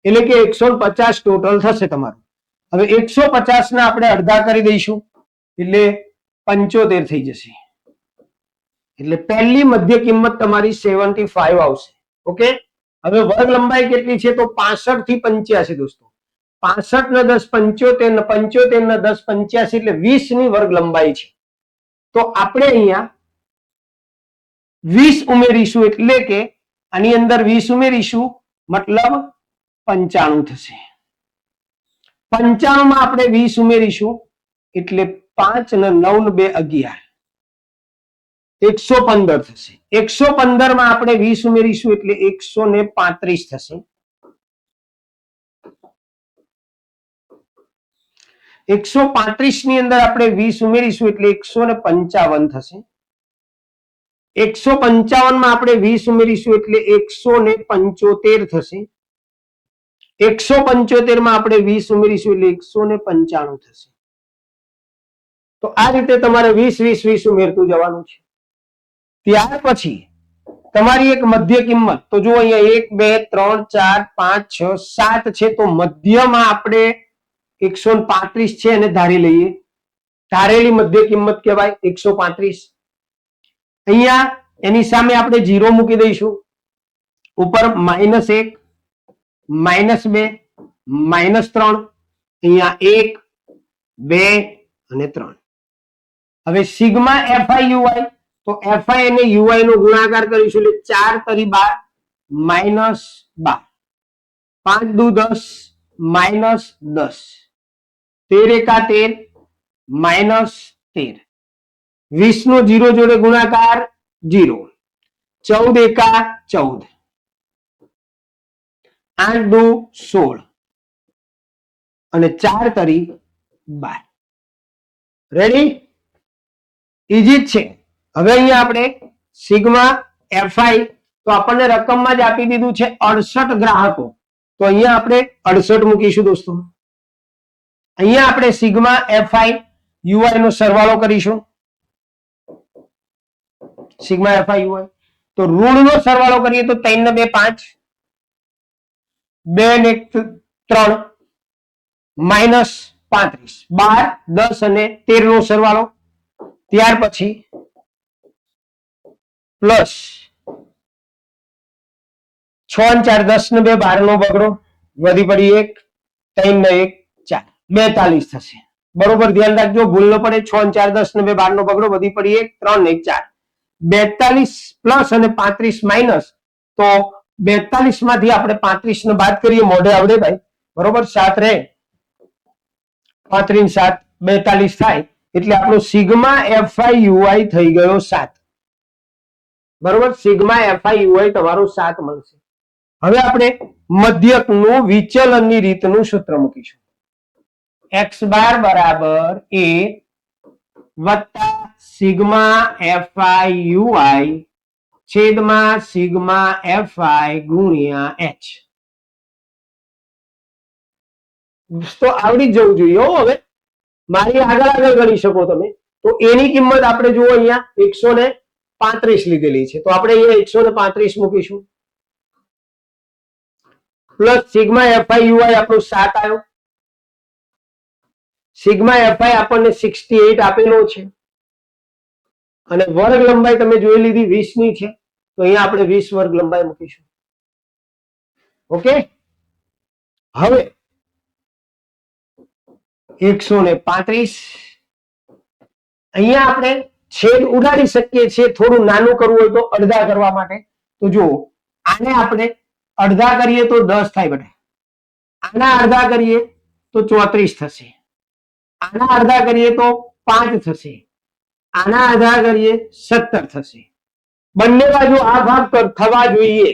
એટલે કે 150 ટોટલ થશે તમારું. હવે 150 ના આપણે અડધા કરી દઈશું એટલે 75 થઈ જશે. એટલે પહેલી મધ્ય કિંમત તમારી 75 આવશે. ઓકે, હવે વર્ગ લંબાઈ કેટલી છે? તો 65 થી 85 દોસ્તો. 65 ને 10 75 ને 75 ને 10 85 એટલે 20 ની વર્ગ લંબાઈ છે. તો આપણે અહીંયા 20 ઉમેરીશું એટલે કે આની અંદર 20 ઉમેરીશું મતલબ 95 થશે. 95 માં આપણે 20 ઉમેરીશું એટલે 5 ને 9 ને 2 11, 115 થશે. 115 માં આપણે 20 ઉમેરીશું એટલે 135 થશે. 135 ની અંદર આપણે 20 ઉમેરીશું એટલે 155 થશે. 155 માં આપણે 20 ઉમેરીશું એટલે 175 થશે. 175 માં આપણે 20 ઉમેરીશું એટલે 195 થશે. તો આ રીતે તમારે 20 20 20 ઉમેરતું જવાનું છે. ત્યાર પછી તમારી એક મધ્ય કિંમત, તો જો અહીંયા 1 2 3 4 5 6 7 છે, તો મધ્યમાં આપણે 135 છે એને ધારી લઈએ. ધારેલી મધ્ય કિંમત કહેવાય 135. અહીંયા એની સામે આપણે 0 મૂકી દઈશું, ઉપર -1 -2 -3, અહીંયા 1 2 અને 3. હવે સિગ્મા FI UI, તો FI અને UI નો ગુણાકાર કરીશું એટલે 4 તરી 12 -12, 5 દુ 10 -10, 13 એકા 13 -13, 20 નો 0 જોડે ગુણાકાર 0, 14 એકા 14, 8 દુ 16 અને 4 તરી 12. રેડી? ઈજી જ છે. હવે અહીંયા આપણે સિગ્મા FI, તો આપણને રકમમાં જ આપી દીધું છે 68 ગ્રાહકો, તો અહીંયા આપણે 68 મૂકીશું દોસ્તો. અહીંયા આપણે સિગ્મા FI UI નો સરવાળો કરીશું. સિગ્મા FI UI, તો ઋણનો સરવાળો કરીએ તો 3 ને 2 5, 2 ને 3 -35, 12 10 અને 13 નો સરવાળો. ત્યાર પછી પ્લસ 6 ને 4 10 ને 2 12 નો બગડો, વધી પડી 1, 3 ને 1 4, 42 થશે. બરોબર, ધ્યાન રાખજો, ભૂલ ન પડે. 6 ને 4 10 ને 2 12 નો બગડો, વધી પડી 1, 3 ને 1 4, 42 પ્લસ અને 35 માઇનસ. તો 42 માંથી આપણે 35 ને બાદ કરીએ, મોઢે આવડે ભાઈ. બરોબર, 7 રહે, 35 7 42 થાય, એટલે આપણો સિગ્મા FI UI થઈ ગયો 7. બરોબર, સિગ્મા FI UI તમારું 7 મળશે. હવે આપણે મધ્યકનું વિચલનની રીતનું સૂત્ર મૂકીશું. x બાર બરાબર a વત્તા સિગ્મા FI UI છેદમાં સિગ્મા FI ગુણ્યા h. તો આવડી જવું જોઈએ. હવે મારી આગળ આગળ ગણી શકો તમે. તો એની કિંમત આપણે જુઓ અહીંયા 135 લીધેલી છે, તો આપણે અહીંયા 135 મૂકીશું. પ્લસ સિગ્મા FI UI આપણો 7 આવ્યો. સિગ્મા FI આપણને 68 આપેલો છે અને વર્ગ લંબાઈ તમે જોઈ લીધી 20 ની છે, તો અહીંયા આપણે 20 વર્ગ લંબાઈ મૂકીશું. ઓકે, હવે 135 અહીંયા આપણે છેદ ઉડાડી શકીએ છીએ. થોડું નાનું કરવું હોય તો અડધા કરવા માટે, તો જો આને આપણે અડધા કરીએ તો 10 થાય બેટા, આના અડધા કરીએ તો 34 થશે, આના અડધા કરીએ તો 5 થશે, આના અડધા કરીએ 17 થશે. બંને બાજુ આ ભાગ થવા જોઈએ,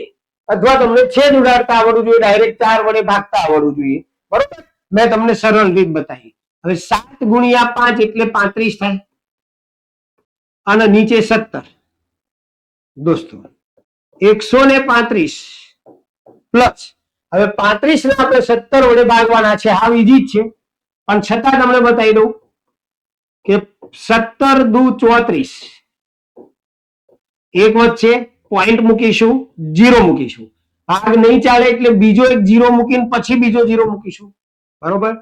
અથવા તમને છેદ ઉડાડતા આવડવું જોઈએ, ડાયરેક્ટ 4 વડે ભાગતા આવડવું જોઈએ. બરોબર, મેં તમને સરળ રીત બતાવી. હવે 7 ગુણ્યા 5 એટલે 35 થાય અને નીચે 17 દોસ્તો. 135 પ્લસ હવે 35 ને આપણે 17 વડે ભાગવાના છે. હા ઈજી જ છે, પણ છતાં તમને બતાવી દઉં કે 17 દુ 34, એક વચ્ચે પોઈન્ટ મૂકીશું, 0 મૂકીશું. ભાગ નહીં ચાલે એટલે બીજો એક 0 મૂકીને પછી બીજો 0 મૂકીશું. બરોબર?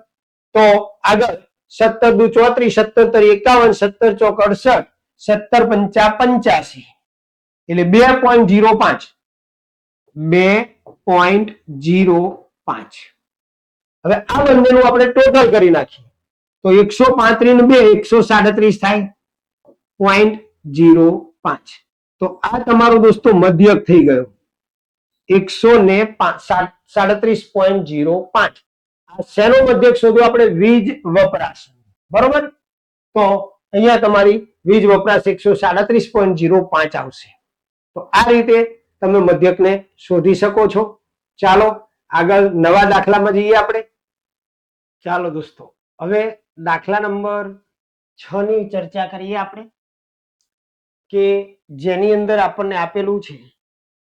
તો આગળ 17 દુ 34, 17 તરી 51, 17 ચોક 68, 17 પંચા 85 એટલે 2.05. 2.05. હવે આ બંનેનું આપણે ટોટલ કરી નાખીએ તો 135 ને 2 137 થાય 0.05. તો આ તમારો દોસ્તો મધ્યક થઈ ગયો 137.05. આ શેનો મધ્યક શોધ્યો આપણે? વીજ વપરાશ. બરોબર? તો અહીંયા તમારી વીજ વપરાશ 137.05 આવશે. તો આ રીતે તમે મધ્યકને શોધી શકો છો. ચાલો આગળ નવા દાખલામાં જઈએ આપણે. ચાલો દોસ્તો હવે દાખલા નંબર 6 ની ચર્ચા કરીએ આપણે, કે જેની અંદર આપણને આપેલું છે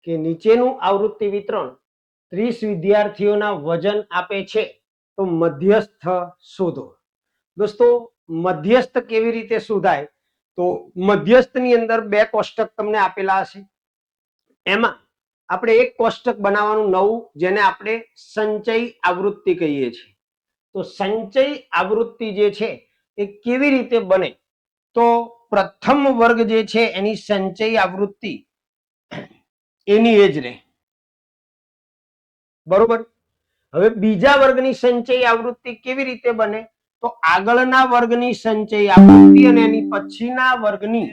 કે નીચેનું આવૃત્તિ વિતરણ 30 વિદ્યાર્થીઓના વજન આપે છે, તો મધ્યસ્થ શોધો. દોસ્તો મધ્યસ્થ કેવી રીતે શોધાય? તો મધ્યસ્થની અંદર બે કોષ્ટક તમને આપેલા હશે. એમાં આપણે એક કોષ્ટક બનાવવાનું નવું, જેને આપણે સંચય આવૃત્તિ કહીએ છીએ. તો સંચય આવૃત્તિ જે છે એ કેવી રીતે બને? તો પ્રથમ વર્ગ જે છે એની સંચય આવૃત્તિ એની એ જ રહે. બરોબર? હવે બીજા વર્ગની સંચય આવૃત્તિ કેવી રીતે બને? તો આગળના વર્ગની સંચય આવૃત્તિ અને એની પછીના વર્ગની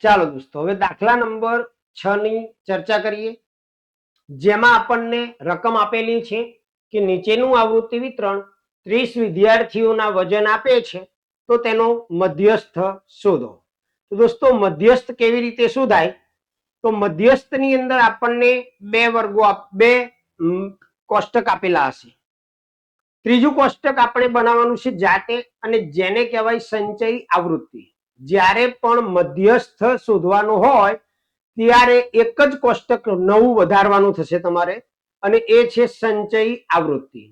ચાલો દોસ્તો હવે દાખલા નંબર 6 ની ચર્ચા કરીએ, જેમાં આપણને રકમ આપેલી છે કે નીચેનું આવૃત્તિ વિતરણ 30 વિદ્યાર્થીઓના વજન આપે છે, તો તેનો મધ્યસ્થ શોધો. તો દોસ્તો મધ્યસ્થ કેવી રીતે શોધાય? તો મધ્યસ્થની અંદર આપણને બે વર્ગો બે કોષ્ટક આપેલા હશે. ત્રીજું કોષ્ટક આપણે બનાવવાનું છે જાતે, અને જેને કહેવાય સંચય આવૃત્તિ. જ્યારે પણ મધ્યસ્થ શોધવાનું હોય ત્યારે એક જ કોષ્ટક નવું વધારવાનું થશે તમારે, અને એ છે સંચય આવૃત્તિ.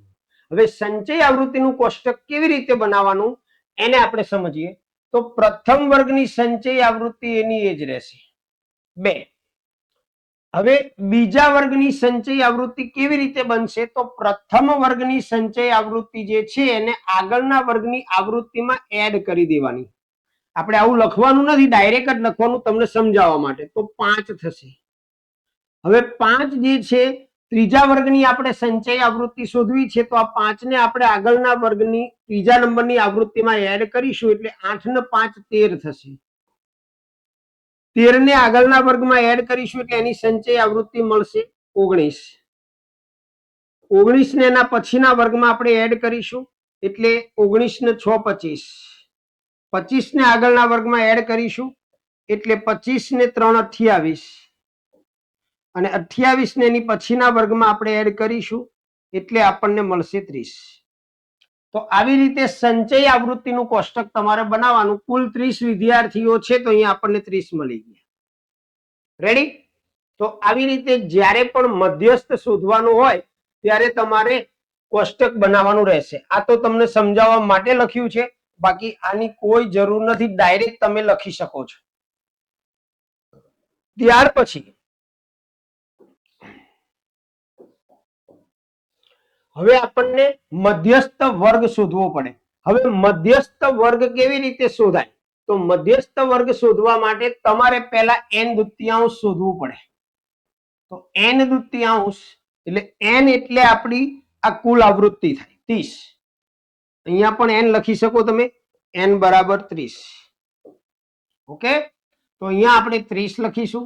હવે સંચય આવૃત્તિનું કોષ્ટક કેવી રીતે બનાવવાનું એને આપણે સમજીએ. તો પ્રથમ વર્ગની સંચય આવૃત્તિ એની એ જ રહેશે 2. હવે બીજા વર્ગની સંચય આવૃત્તિ કેવી રીતે બનશે? તો પ્રથમ વર્ગની સંચય આવૃત્તિ જે છે એને આગળના વર્ગની આવૃત્તિમાં એડ કરી દેવાની. આપણે આવું લખવાનું નથી, ડાયરેક્ટ જ લખવાનું તમને સમજાવવા માટે. તો 5 થશે. હવે 5 જે છે ત્રીજા વર્ગની આપણે સંચય આવૃત્તિ શોધવી છે, તો આ 5 ને આપણે આગળના વર્ગની ત્રીજા નંબરની આવૃત્તિમાં એડ કરીશું એટલે 8 ને 5 13 થશે. 13 ને આગળના વર્ગમાં એડ કરીશું એટલે એની સંચય આવૃત્તિ મળશે 19. 19 ને એના પછીના વર્ગમાં આપણે એડ કરીશું એટલે 19 ને 6 25. 25 ને આગળના વર્ગમાં એડ કરીશું એટલે 25 ને 3 28, અને 28 ને એની પછીના વર્ગમાં આપણે એડ કરીશું એટલે આપણને મળશે 30. તો આવી રીતે સંચય આવૃત્તિનું કોષ્ટક તમારે બનાવવાનું. કુલ 30 વિદ્યાર્થીઓ છે તો અહીંયા આપણને 30 મળી ગયા. રેડી? તો આવી રીતે જ્યારે પણ મધ્યસ્થ શોધવાનું હોય ત્યારે તમારે કોષ્ટક બનાવવાનું રહેશે. આ તો તમને સમજાવવા માટે લખ્યું છે, બાકી આની કોઈ જરૂર નથી, ડાયરેક્ટ તમે લખી શકો છો. ત્યાર પછી હવે આપણને મધ્યસ્થ વર્ગ શોધવો પડે. હવે મધ્યસ્થ વર્ગ કેવી રીતે શોધાય? તો મધ્યસ્થ વર્ગ શોધવા માટે તમારે પહેલા n દૂતીયાંશ શોધવું પડે. તો n દૂતીયાંશ એટલે n એટલે આપણી આ કુલ આવૃત્તિ થાય 30. અહીંયા પણ n લખી શકો તમે, n બરાબર 30. ઓકે, તો અહીંયા આપણે 30 લખીશું,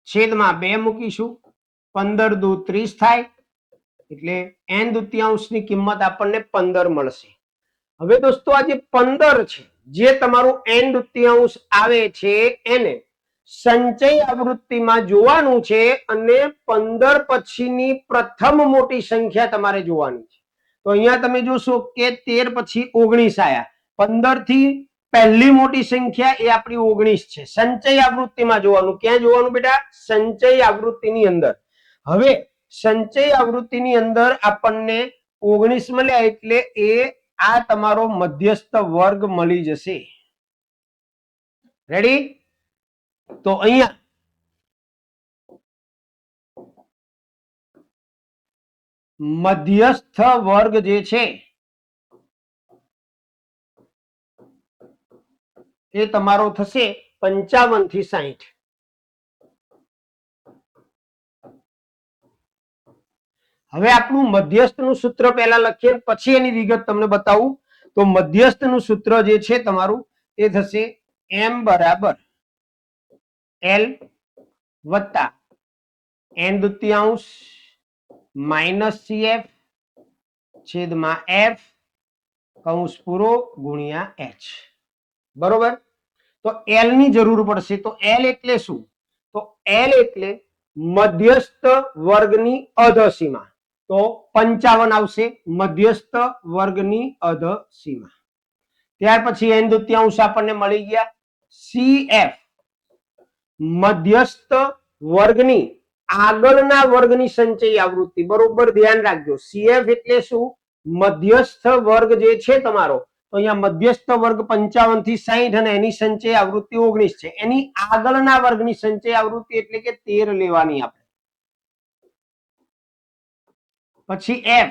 છેદમાં 2 મૂકીશું, 15 દુ 30 થાય એટલે n દૂતીયાંશની કિંમત આપણને 15 મળશે. હવે દોસ્તો આ જે 15 છે, જે તમારું n દુત્યાંશ આવે છે એને સંચય આવૃત્તિમાં જોવાનું છે અને 15 પછીની પ્રથમ મોટી સંખ્યા તમારે જોવાની છે. તો અહીંયા તમે જોશો કે 13 પછી 19 આયા. 15 થી પહેલી મોટી સંખ્યા એ આપણી 19 છે. સંચય આવૃત્તિમાં જોવાનું. ક્યાં જોવાનું બેટા? સંચય આવૃત્તિની અંદર. હવે સંચય આવૃત્તિની અંદર આપણને 19 મળ્યા એટલે એ આ તમારો મધ્યસ્થ વર્ગ મળી જશે. રેડી? તો અહીંયા મધ્યસ્થ વર્ગ જે છે એ તમારો થશે 55 થી 60. હવે આપણું મધ્યસ્થનું સૂત્ર પહેલા લખીએ પછી એની વિગત તમને બતાવું. તો મધ્યસ્થનું સૂત્ર જે છે તમારું એ થશે m બરાબર l વત્તા n દુત્યાંશ માઇનસ cf છેદમાં f કૌંસ પૂરો ગુણ્યા h. બરોબર? તો l ની જરૂર પડશે. તો l એટલે શું? તો l એટલે મધ્યસ્થ વર્ગની અધસીમા. તો 55 આવશે મધ્યસ્થ વર્ગની અધસીમા. ત્યાર પછી n દુત્યાંશ આપણને મળી ગયા. cf મધ્યસ્થ વર્ગની આગળના વર્ગની સંચય આવૃત્તિ. બરોબર ધ્યાન રાખજો. cf એટલે શું? મધ્યસ્થ વર્ગ જે છે તમારો, તો અહીંયા મધ્યસ્થ વર્ગ 55 થી 60 અને એની સંચય આવૃત્તિ 19 છે. એની આગળના વર્ગની સંચય આવૃત્તિ એટલે કે 13 લેવાની આપણે. પછી f.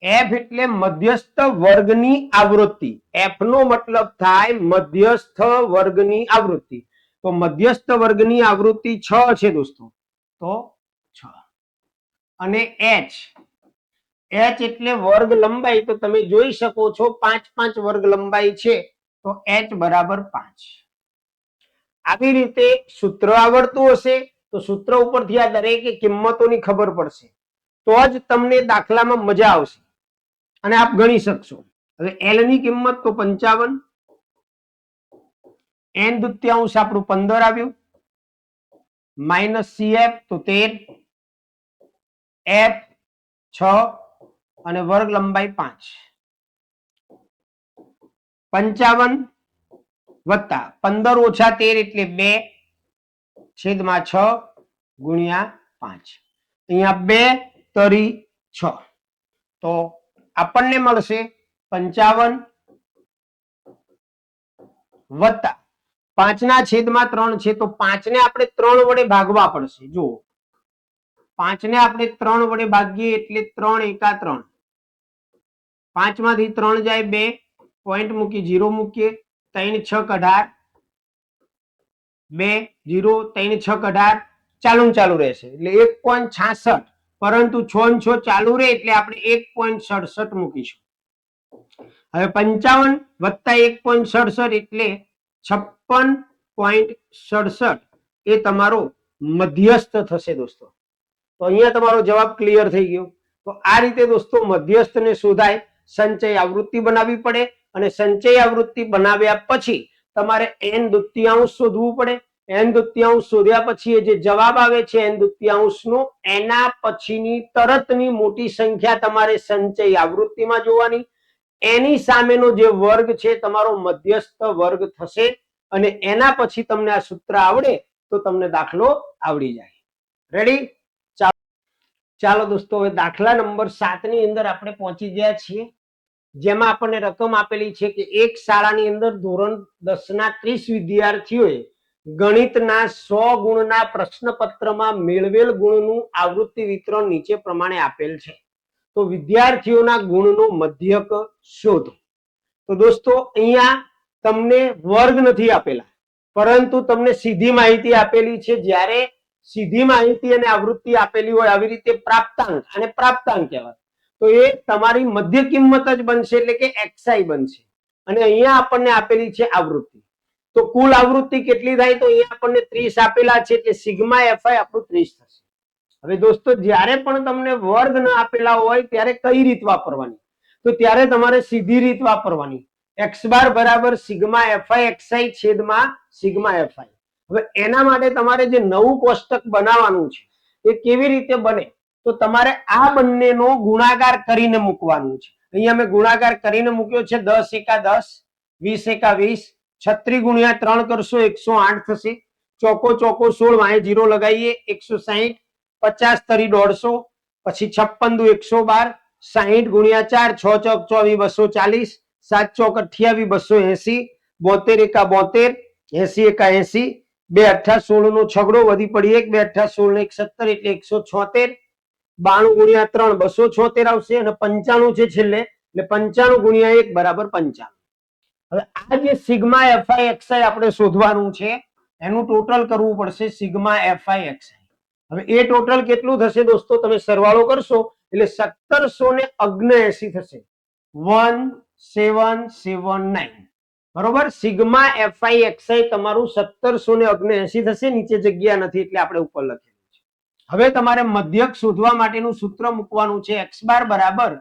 f એટલે મધ્યસ્થ વર્ગની આવૃત્તિ. f નો મતલબ થાય મધ્યસ્થ વર્ગની આવૃત્તિ. તો મધ્યસ્થ વર્ગની આવૃત્તિ 6 છે દોસ્તો. તો 6 અને h. h એટલે વર્ગ લંબાઈ. તો તમે જોઈ શકો છો 5 વર્ગ લંબાઈ છે. તો h બરાબર 5. આવી રીતે સૂત્ર આવડતું હશે તો સૂત્ર ઉપરથી આ દરેક કિંમતોની ખબર પડશે તો જ તમને દાખલામાં મજા આવશે અને આપ ગણી શકશો. હવે l ની કિંમત તો 55, n દુત્યાંશ આપણું 15 આવ્યું, માઇનસ cf તો 13, f 6 અને વર્ગ લંબાઈ 5. 55 વત્તા 15 ઓછા 13 એટલે 2 છેદમાં 6 ગુણ્યા 5. અહીંયા 2 તરી 6. તો આપણને મળશે 55 વત્તા 5 ના છેદમાં 3 છે. તો 5 ને આપણે 3 વડે ભાગવા પડશે. જુઓ 5 ને આપણે 3 વડે ભાગીએ એટલે 3 એકા 3. 5 માંથી 3 જાય 2, પોઈન્ટ મૂકી 0 મૂકીએ, 3 6 18, 2 0 3 6 18 ચાલુ રહેશે એટલે 1.66. પરંતુ 6 6 ચાલુ રહે એટલે આપણે 1.67 મૂકીશું. હવે 55 વત્તા 1.67 એટલે 56.67 એ તમારો મધ્યસ્થ થશે દોસ્તો. તો અહીંયા તમારો જવાબ ક્લિયર થઈ ગયો. તો આ રીતે દોસ્તો મધ્યસ્થને શોધાય. સંચય આવૃત્તિ બનાવવી પડે અને સંચય આવૃત્તિ બનાવ્યા પછી તમારે n દુત્યાંશ શોધવું પડે. n દુત્યાંશ શોધ્યા પછી જે જવાબ આવે છે n દુત્યાંશનો, એના પછીની તરતની મોટી સંખ્યા તમારે સંચય આવૃત્તિમાં જોવાની. એની સામેનો જે વર્ગ છે તમારો મધ્યસ્થ વર્ગ થશે અને એના પછી તમને આ સૂત્ર આવડે તો તમને દાખલો આવડી જાય. રેડી? ચાલો દોસ્તો હવે દાખલા નંબર 7 ની અંદર આપણે પહોંચી ગયા છીએ, જેમાં આપણને રકમ આપેલી છે કે એક શાળાની અંદર ધોરણ 10 ના 30 વિદ્યાર્થીઓએ ગણિતના 100 ગુણના પ્રશ્નપત્રમાં મેળવેલ ગુણનું આવૃત્તિ વિતરણ નીચે પ્રમાણે આપેલ છે. તો વિદ્યાર્થીઓના ગુણનો મધ્યક શોધો. તો દોસ્તો અહીંયા તમને વર્ગ નથી આપેલા પરંતુ તમને સીધી માહિતી આપેલી છે. જ્યારે સીધી માહિતી અને આવૃત્તિ આપેલી હોય આવી રીતે પ્રાપ્તાંક, અને પ્રાપ્તાંક કહેવાય, તો એ તમારી મધ્ય કિંમત જ બનશે એટલે કે xi બનશે. અને અહીંયા આપણને આપેલી છે આવૃત્તિ. તો કુલ આવૃત્તિ કેટલી થાય? તો અહીંયા આપણને 30 આપેલા છે એટલે સિગ્મા fi આપણું 30 થશે. હવે દોસ્તો જ્યારે પણ તમને વર્ગ ન આપેલા હોય ત્યારે કઈ રીત વાપરવાની? તો ત્યારે તમારે સીધી રીત વાપરવાની, x બાર બરાબર સિગ્મા એફઆઈ એક્સઆઈ છેદમાં સિગ્મા એફઆઈ. હવે એના માટે તમારે જે નવું કોષ્ટક બનાવવાનું છે એ કેવી રીતે બને, તો તમારે આ બંનેનો ગુણાકાર કરીને મૂકવાનું છે. અહીંયા મેં ગુણાકાર કરીને મૂક્યો છે. 10 એકા 10, 20 એકા 20, 36 ગુણ્યા 3 કરશો 108 થશે. ચોકો ચોકો 16, વાય 0 લગાવીએ 160, 50 તરી 150, પછી 56 દુ 112, 60 ગુણ્યા 4, 6 ચોક 24, 240, 7 ચોક 28, 280, 72 એકા 72, 80 એકા 80, 2 8 16 નો છગડો વધી પડી 1, 2 8 16 ને 170 એટલે 176, 92 ગુણ્યા 3 276 આવશે અને 95 છે છેલ્લે એટલે 95 ગુણ્યા 1 બરાબર 55. હવે આ જે સિગ્મા એફઆઈ એક્સઆઈ આપણે શોધવાનું છે એનું ટોટલ કરવું પડશે સિગ્મા એફઆઈ એક્સઆઈ. હવે એ ટોટલ કેટલું થશે દોસ્તો, તમે સરવાળો કરશો એટલે 1779 થશે. 1779 બરોબર. સિગ્મા એફઆઈ એક્સઆઈ તમારું 1779 થશે. નીચે જગ્યા નથી એટલે આપણે ઉપર લખેલું છે. હવે તમારે મધ્યક શોધવા માટેનું સૂત્ર મૂકવાનું છે. x બાર બરાબર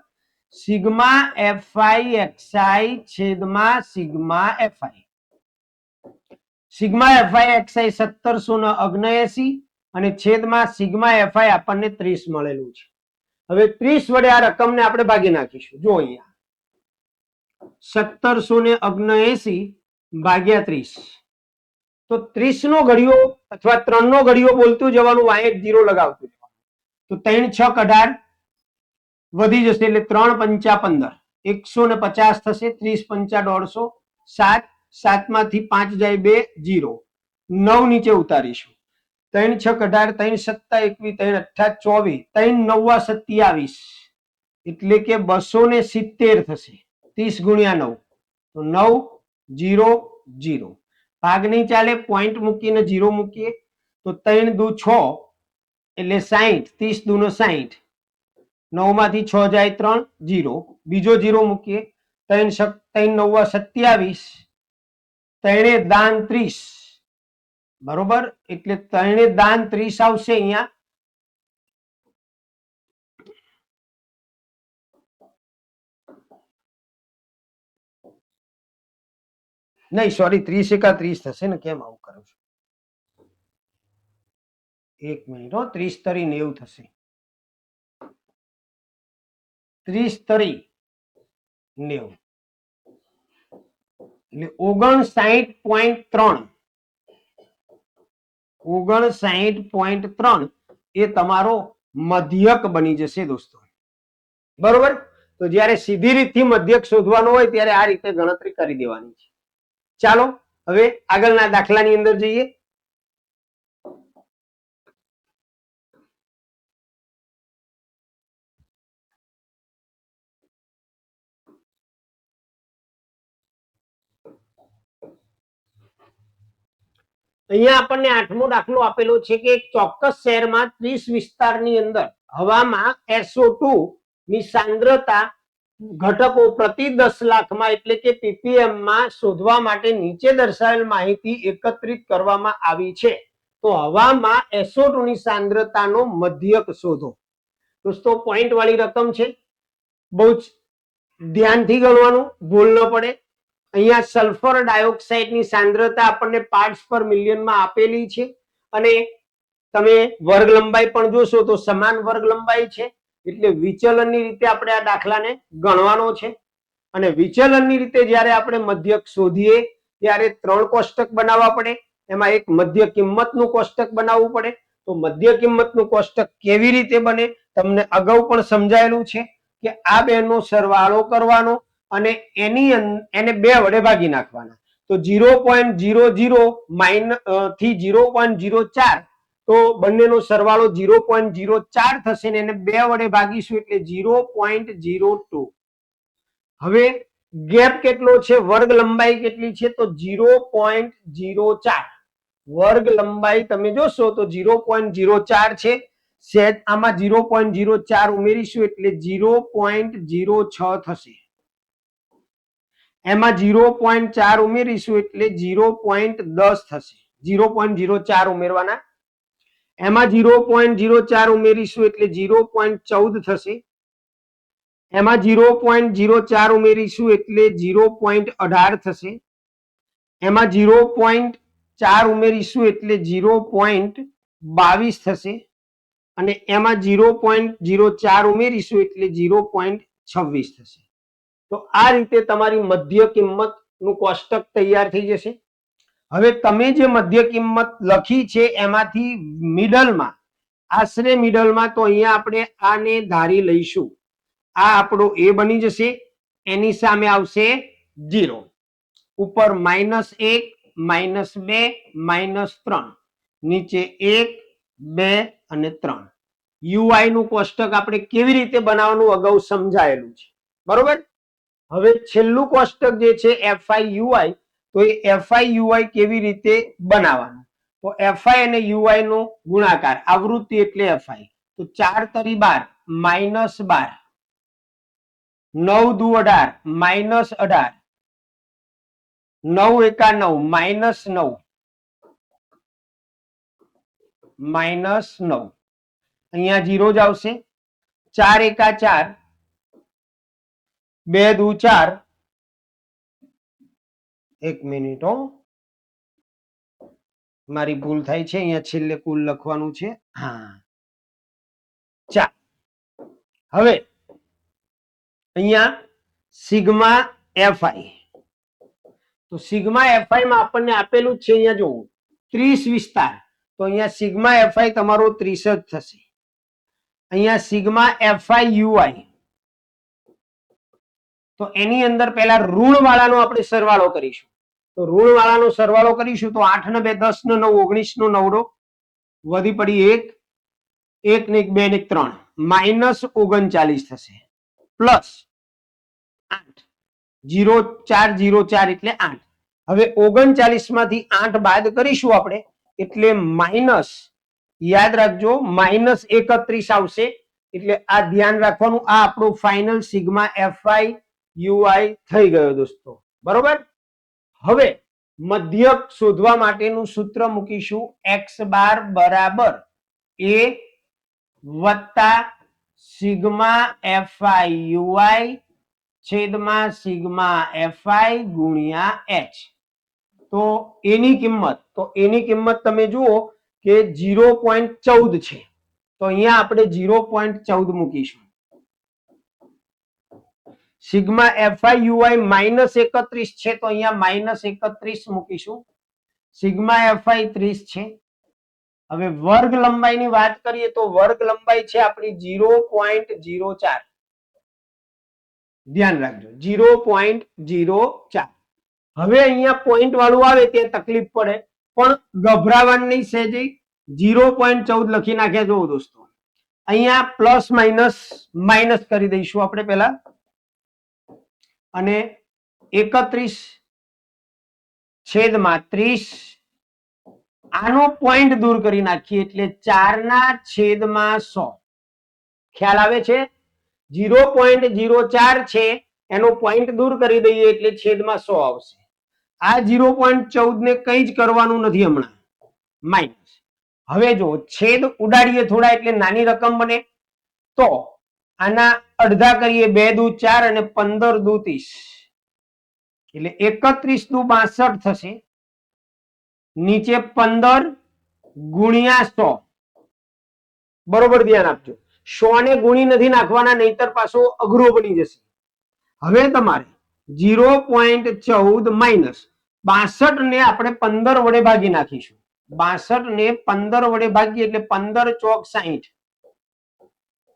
સિગ્મા એફઆઈ એક્સઆઈ છેદમાં sigma FI. Sigma FI XI 1779 અને છેદમાં સિગ્મા એફઆઈ આપણને 30 મળેલું છે. હવે 30 વડે આ રકમને આપણે ભાગી નાખીશું. જો અહીંયા 1779 ભાગ્યા 30, તો 30 નો ઘડિયો અથવા 3 નો ઘડિયો બોલતું જવાનું, વાય 0 લગાવતું જવાનું. તો 3 6 18 વધી જશે એટલે 3 5 15, 150 થશે. 30 5 150, 7 7 માંથી 5 જાય 2 0, 9 નીચે ઉતારીશું. 3 6 18, 3 7 21, 3 8 24, 3 9 27 એટલે કે 270 થશે. 30 ગુણ્યા 9 તો 9 0 0. ભાગ નહીં ચાલે, પોઈન્ટ મૂકીને 0 મૂકીએ તો 3 દુ 6 એટલે 60, 30 દુ 60, 9 માંથી 6 જાય 3 0, બીજો 0 મૂકીએ 3 9 27, 3 દાન 30 બરોબર એટલે 3 દાન 30 આવશે. અહીંયા નહીં સોરી 30 એકા 30 થશે ને, કેમ આવું કરું છું, 1 મિનિટ. 30 તરી 90 થશે. 30 તરી 90 એટલે 59.3, 59.3 એ તમારો મધ્યક બની જશે દોસ્તો. બરોબર. તો જ્યારે સીધી રીતથી મધ્યક શોધવાનો હોય ત્યારે આ રીતે ગણતરી કરી દેવાની છે. ચાલો હવે આગળના દાખલાની અંદર જઈએ. અહીંયા આપણને 8મો દાખલો આપેલો છે કે એક ચોક્કસ શહેરમાં 30 વિસ્તારની અંદર હવામાં SO2 ની સાંદ્રતા ઘટકો પ્રતિ 10 લાખમાં એટલે કે ppm માં શોધવા માટે નીચે દર્શાવેલ માહિતી એકત્રિત કરવામાં આવી છે. તો હવામાં SO2 ની સાંદ્રતાનો મધ્યક શોધો. દોસ્તો પોઈન્ટ વાળી રકમ છે, બહુ જ ધ્યાનથી ગણવાનું, ભૂલ ન પડે. અહીંયા સલ્ફર ડાયોક્સાઇડ ની સાંદ્રતા આપણને પાર્ટ્સ પર મિલિયનમાં આપેલી છે અને તમે વર્ગ લંબાઈ પણ જોશો તો સમાન વર્ગ લંબાઈ છે એટલે વિચલનની રીતે આપણે આ દાખલાને ગણવાનો છે. અને વિચલનની રીતે જ્યારે આપણે મધ્યક શોધીએ ત્યારે 3 કોષ્ટક બનાવવા પડે. એમાં એક મધ્ય કિંમતનું કોષ્ટક બનાવવું પડે. તો મધ્ય કિંમતનું કોષ્ટક કેવી રીતે બને તમને અગાઉ પણ સમજાયેલું છે કે આ બેનો સરવાળો કરવાનો અને એને 2 વડે ભાગી નાખવાના. તો 0.00 થી 0.04 તો બંનેનો સરવાળો 0.04 થશે ને એને 2 વડે ભાગીશું એટલે 0.02. હવે ગેપ કેટલો છે, વર્ગ લંબાઈ કેટલી છે તો 0.04. વર્ગ લંબાઈ તમે જોશો તો 0.04 છે. સેટ આમાં 0.04 ઉમેરીશું એટલે 0.06 થશે. એમાં 0.4 ઉમેરીશું એટલે 0.10 થશે. 0.04 ઉમેરવાના. એમાં 0.04 ઉમેરીશું એટલે 0.14 થશે. એમાં 0.04 ઉમેરીશું એટલે 0.18 થશે. એમાં 0.4 ઉમેરીશું એટલે 0.22 થશે અને એમાં 0.04 ઉમેરીશું એટલે 0.26 થશે. તો આ રીતે તમારી મધ્ય કિંમત નું કોષ્ટક તૈયાર થઈ જશે. હવે તમે જે મધ્ય કિંમત લખી છે એમાંથી મિડલમાં, આશરે મિડલમાં, તો અહીંયા આપણે આને ધારી લઈશું. આ આપણો એ બની જશે, એની સામે આવશે 0, ઉપર -1, -2, -3, નીચે 1, 2 અને 3. યુઆઈ નું કોષ્ટક આપણે કેવી રીતે બનાવવાનું અગાઉ સમજાયેલું છે, બરોબર. હવે છેલ્લું કોષ્ટક જે છે એફઆઈ યુઆઈ, તો એ એફઆઈ યુઆઈ કેવી રીતે બનાવવાનું? તો એફઆઈ અને યુઆઈ નો ગુણાકાર, આવૃત્તિ એટલે એફઆઈ. તો 4 તરી 12, -12, 9 દુ 18, -18, 9 એકા 9, -9, -9, અહીંયા 0 જ આવશે. 4 એકા 4, 2 દુ 4, 1 મિનિટ હો, મારી ભૂલ થાય છે, અહીંયા છેલ્લે કુલ લખવાનું છે. હા, 4. હવે અહીંયા સિગ્મા એફઆઈ, તો સિગ્મા એફઆઈ માં આપણને આપેલું છે, અહીંયા જો 30 વિસ્તાર, તો અહીંયા સિગ્મા એફઆઈ તમારો 30 જ થશે. અહીંયા સિગ્મા એફઆઈ યુઆઈ, તો એની અંદર પહેલા ઋણ વાળાનો આપણે સરવાળો કરીશું. તો ઋણ વાળાનો સરવાળો કરીશું તો 8 ને 2 10 ને 9 19 નો 9, વધી પડી 1 ને 1 2 ને 3, -39 થશે, પ્લસ 8, 0 4 0 4 એટલે 8. હવે 39 માંથી 8 બાદ કરીશું આપણે એટલે માઇનસ, યાદ રાખજો, -31 આવશે. એટલે આ ધ્યાન રાખવાનું. આ આપણું ફાઇનલ સિગ્મા એફઆઈ યુઆઈ થઈ ગયો દોસ્તો, બરોબર. હવે મધ્યક શોધવા માટેનું સૂત્ર મૂકીશું, x બાર બરાબર a વત્તા સિગ્મા એફઆઈ યુઆઈ છેદમાં સિગ્મા એફઆઈ ગુણ્યા h. તો એની કિંમત તમે જુઓ કે 0.14 છે, તો અહીંયા આપણે 0.14 મૂકીશું. સિગ્મા એફઆઈ યુઆઈ -31 છે, તો અહીંયા -31 મૂકીશું. સિગ્મા એફઆઈ 30 છે. હવે વર્ગ લંબાઈની વાત કરીએ તો વર્ગ લંબાઈ છે આપણી 0.04. ધ્યાન રાખજો, 0.04. હવે અહીંયા પોઈન્ટ વાળું આવે ત્યાં તકલીફ પડે, પણ ગભરાવાનું નહીં સહેજે. 0.14 લખી નાખ્યા જો દોસ્તો. અહીંયા પ્લસ માઇનસ કરી દઈશું આપણે પહેલા, અને 31 છેદમાં 30, આનો પોઈન્ટ દૂર કરી નાખીએ એટલે 4/100. ખ્યાલ આવે છે? 0.04 છે, એનો પોઈન્ટ દૂર કરી દઈએ એટલે છેદમાં 100 આવશે. આ 0.14 ને કઈ જ કરવાનું નથી હમણાં, માઇનસ. હવે જો છેદ ઉડાડીએ થોડા એટલે નાની રકમ બને, તો આના અડધા કરીએ, 2 દુ 4 અને 15 દુ 30, એટલે 31 દુ 62 થશે. નીચે 15 ગુણ્યા 100, બરોબર ધ્યાન આપજો. 100 ને ગુણી નથી નાખવાના, નહીતર પાછો અઘરો બની જશે. હવે તમારે 0.14 માઇનસ 62 ને આપણે 15 વડે ભાગી નાખીશું. 62 ને 15 વડે ભાગીએ એટલે 15 ચોક 60,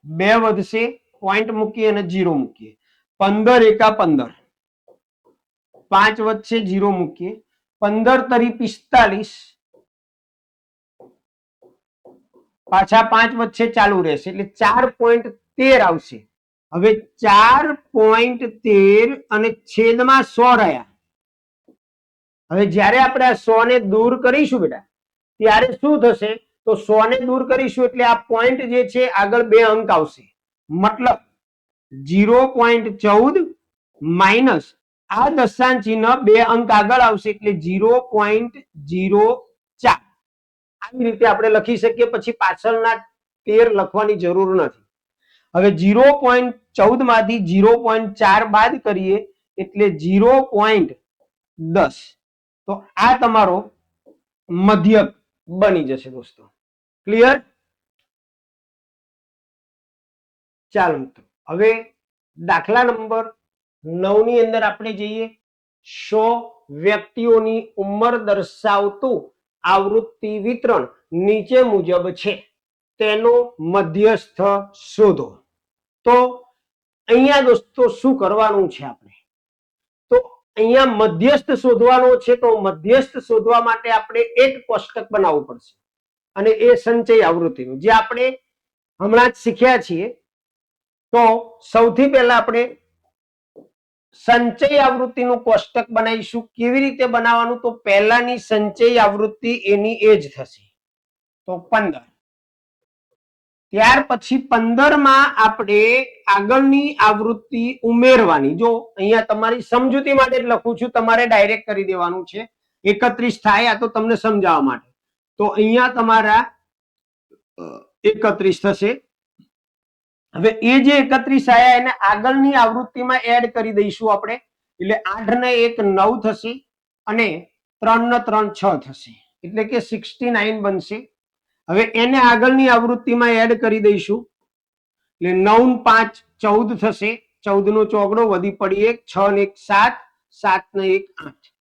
2 વધશે, પોઈન્ટ મૂકીએ અને 0 મૂકીએ. 15 એકા 15, 5 વધશે, 0 મૂકીએ. 15 તરી 45, પાછા 5 વચ્ચે ચાલુ રહેશે એટલે 4.13 આવશે. હવે 4.13 અને છેદમાં 100 રહ્યા. હવે જ્યારે આપણે આ 100 ને દૂર કરીશું બેટા, ત્યારે શું થશે? તો 100 ને દૂર કરીશું એટલે આ પોઈન્ટ જે છે આગળ 2 અંક આવશે. મતલબ 0.14 માઇનસ આ દશાંશ ચિહ્ન 2 અંક આગળ આવશે એટલે 0.04. આવી રીતે આપણે લખી શકીએ, પછી પાછળના 13 લખવાની જરૂર નથી. હવે 0.14 માંથી 0.4 બાદ કરીએ એટલે 0.10. તો આ તમારો મધ્યક બની જશે દોસ્તો. ક્લિયર? ચાલો મિત્રો, હવે દાખલા નંબર 9 ની અંદર આપણે જઈએ. 100 વ્યક્તિઓની ઉંમર દર્શાવતું આવૃત્તિ વિતરણ નીચે મુજબ છે, તેનો મધ્યસ્થ શોધો. તો અહીંયા દોસ્તો શું કરવાનું છે આપણે? તો અહીંયા મધ્યસ્થ શોધવાનો છે. તો મધ્યસ્થ શોધવા માટે આપણે એક કોષ્ટક બનાવવું પડશે, અને એ સંચય આવૃત્તિનું જે આપણે હમણાં જ શીખ્યા છીએ. તો સૌથી પહેલા આપણે સંચય આવૃત્તિનું કોષ્ટક બનાવીશું. કેવી રીતે બનાવવાનું? તો પહેલાની સંચય આવૃત્તિ એની એ જ થશે, તો 15. ત્યાર પછી 15 માં આપણે આગળની આવૃત્તિ ઉમેરવાની. જો અહીંયા તમારી સમજૂતી માટે લખું છું, તમારે ડાયરેક્ટ કરી દેવાનું છે. 31 થાય, આ તો તમને સમજાવવા માટે. તો અહીંયા તમારા 31 થશે. હવે એ જે 31 આયા એને આગળની આવૃત્તિમાં એડ કરી દઈશું આપણે. એટલે 8 ને 1 9 થશે, અને 3 ને 3 6 થશે, એટલે કે 69 બનશે. હવે એને આગળની આવૃત્તિમાં એડ કરી દઈશું. એટલે 9 ને 5 14 થશે, 14 નો ચોગડો વધી પડી 1, 6 ને 1 7, 7 ને 1 8,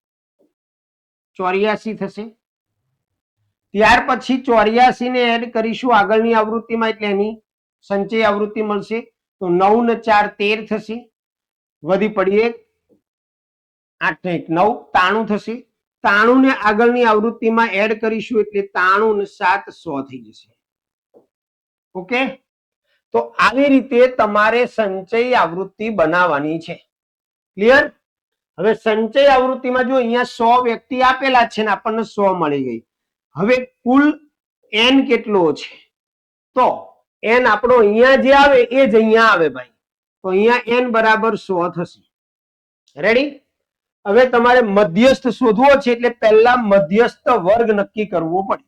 84 થશે. ત્યાર પછી 84 ને એડ કરીશું આગળની આવૃત્તિમાં, એટલે એની સંચય આવૃત્તિ મળશે. તો 9 ને 4 13 થશે, વધી પડી 1, 8 ને 1 9, 93 થશે. 93 ને આગળની આવૃત્તિમાં એડ કરીશું, એટલે 93 ને 7 100 થઈ જશે. ઓકે, તો આવી રીતે તમારે સંચય આવૃત્તિ બનાવવાની છે. ક્લિયર? હવે સંચય આવૃત્તિમાં જો અહીંયા 100 વ્યક્તિ આપેલા છે ને આપણને 100 મળી ગઈ. હવે કુલ n કેટલો છે? તો n આપણો અહીંયા જે આવે એ જ અહીંયા આવે ભાઈ. તો અહીંયા n બરાબર 100 થશે. રેડી? હવે તમારે મધ્યસ્થ શોધવો છે, એટલે પહેલા મધ્યસ્થ વર્ગ નક્કી કરવો પડે.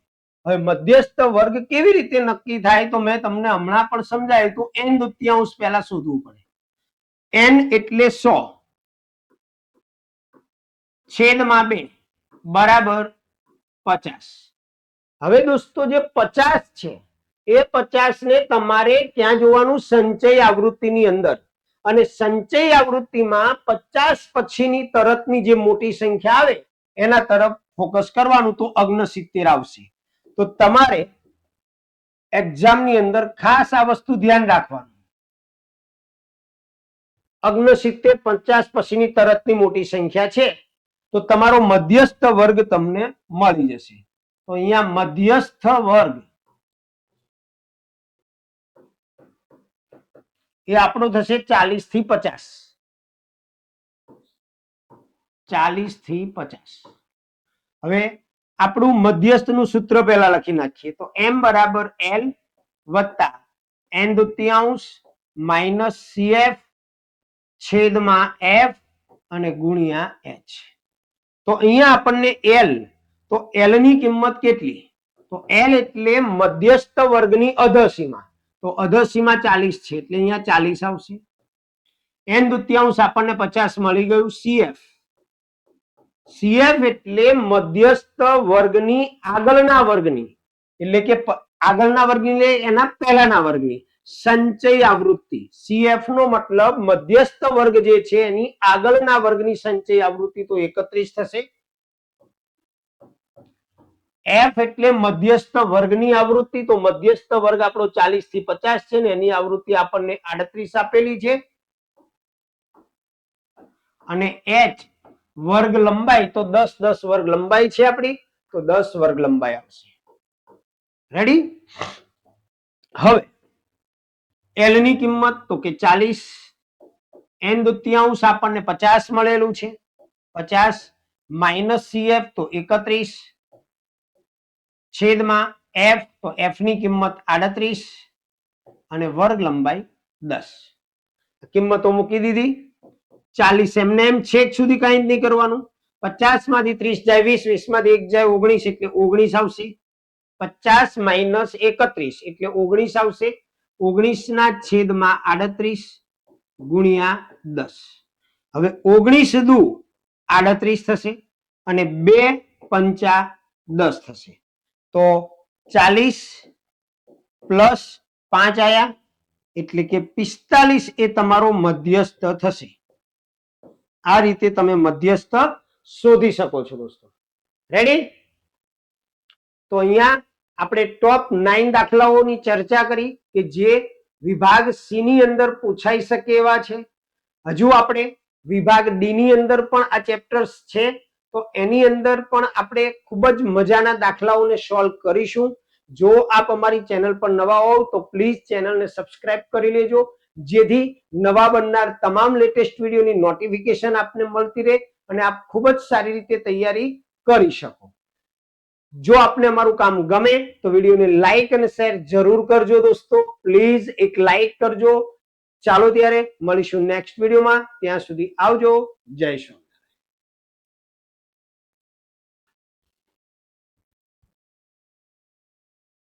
હવે મધ્યસ્થ વર્ગ કેવી રીતે નક્કી થાય? તો મેં તમને હમણાં પણ સમજાવ્યું હતું. n દુત્યાંશ પહેલા શોધવું પડે. n એટલે 100 છેદમાં 2 બરાબર 50. હવે દોસ્તો જે 50 છે એ 50 ને તમારે ક્યાં જોવાનું? સંચય આવૃત્તિની અંદર. અને સંચય આવૃત્તિમાં 50 પછીની તરતની જે મોટી સંખ્યા આવે એના તરફ ફોકસ કરવાનું. તો 69 આવશે. તો તમારે એક્ઝામની અંદર ખાસ આ વસ્તુ ધ્યાન રાખવાનું. 69 50 પછીની તરતની મોટી સંખ્યા છે, તો તમારો મધ્યસ્થ વર્ગ તમને મળી જશે. તો અહીંયા મધ્યસ્થ વર્ગ એ આપણો થશે 40 થી 50. 40 થી 50. હવે આપણું મધ્યસ્થનું સૂત્ર પહેલા લખી નાખીએ. તો m બરાબર l વત્તા n દુત્યાંશ માઇનસ cf છેદમાં f અને ગુણ્યા h. તો અહીંયા આપણને l, તો l ની કિંમત કેટલી? તો l એટલે મધ્યસ્થ વર્ગની અધસીમા. તો અધસીમા 40 છે, એટલે અહીંયા 40 આવશે. n દુત્યાંશ આપણને 50 મળી ગયું. cf, cf એટલે મધ્યસ્થ વર્ગની આગળના વર્ગની, એટલે કે આગળના વર્ગની એના પહેલાના વર્ગની સંચય આવૃત્તિ. cf નો મતલબ મધ્યસ્થ વર્ગ જે છે એની આગળના વર્ગની સંચય આવૃત્તિ. તો 31 થશે. f એટલે મધ્યસ્થ વર્ગની આવૃત્તિ. તો મધ્યસ્થ વર્ગ આપણો 40 થી 50 છે ને એની આવૃત્તિ આપણને 38 આપેલી છે. અને h વર્ગ લંબાઈ, તો 10 વર્ગ લંબાઈ છે આપણી, તો 10 વર્ગ લંબાઈ આવશે. રેડી? હવે l ની કિંમત તો કે 40, n દુત્યાંશ આપણને 50 મળેલું છે, 50 માઇનસ cf તો 31 છેદમાં f, તો f ની કિંમત 38 અને વર્ગ લંબાઈ 10. કિંમતો મૂકી દીધી. 40 એમને એમ છેક સુધી કઈ જ નહીં કરવાનું. 50 માંથી 30 જાય 20, 20 માંથી 1 જાય 19, એટલે 19 આવશે. 50 માઇનસ 31 એટલે 19 આવશે. 19/38 ગુણ્યા 10. હવે 19 દુ 38 થશે અને 2 પંચા 10 થશે. તો 40 પ્લસ 5 આયા એટલે કે 45 એ તમારો મધ્યસ્થ થશે. આ રીતે તમે મધ્યસ્થ શોધી શકો છો દોસ્તો. રેડી? તો અહીંયા આપણે ટોપ 9 દાખલાઓની ચર્ચા કરી કે જે વિભાગ સી ની અંદર પૂછાઈ શકે એવા છે. હજુ આપણે વિભાગ ડી ની અંદર પણ આ ચેપ્ટર્સ છે, તો એની અંદર પણ આપણે ખૂબ જ મજાના દાખલાઓને સોલ્વ કરીશું. જો આપ અમારી ચેનલ પર નવા હોવ તો પ્લીઝ ચેનલને સબસ્ક્રાઇબ કરી લેજો, જેથી નવા બનનાર તમામ લેટેસ્ટ વિડીયોની નોટિફિકેશન આપને મળતી રહે અને આપ ખૂબ જ સારી રીતે તૈયારી કરી શકો. જો આપને અમારું કામ ગમે તો વિડીયોને લાઈક અને શેર જરૂર કરજો દોસ્તો. પ્લીઝ એક લાઈક કરજો. ચાલો ત્યારે મળીશું નેક્સ્ટ વિડીયોમાં. ત્યાં સુધી આવજો. જય શ્રી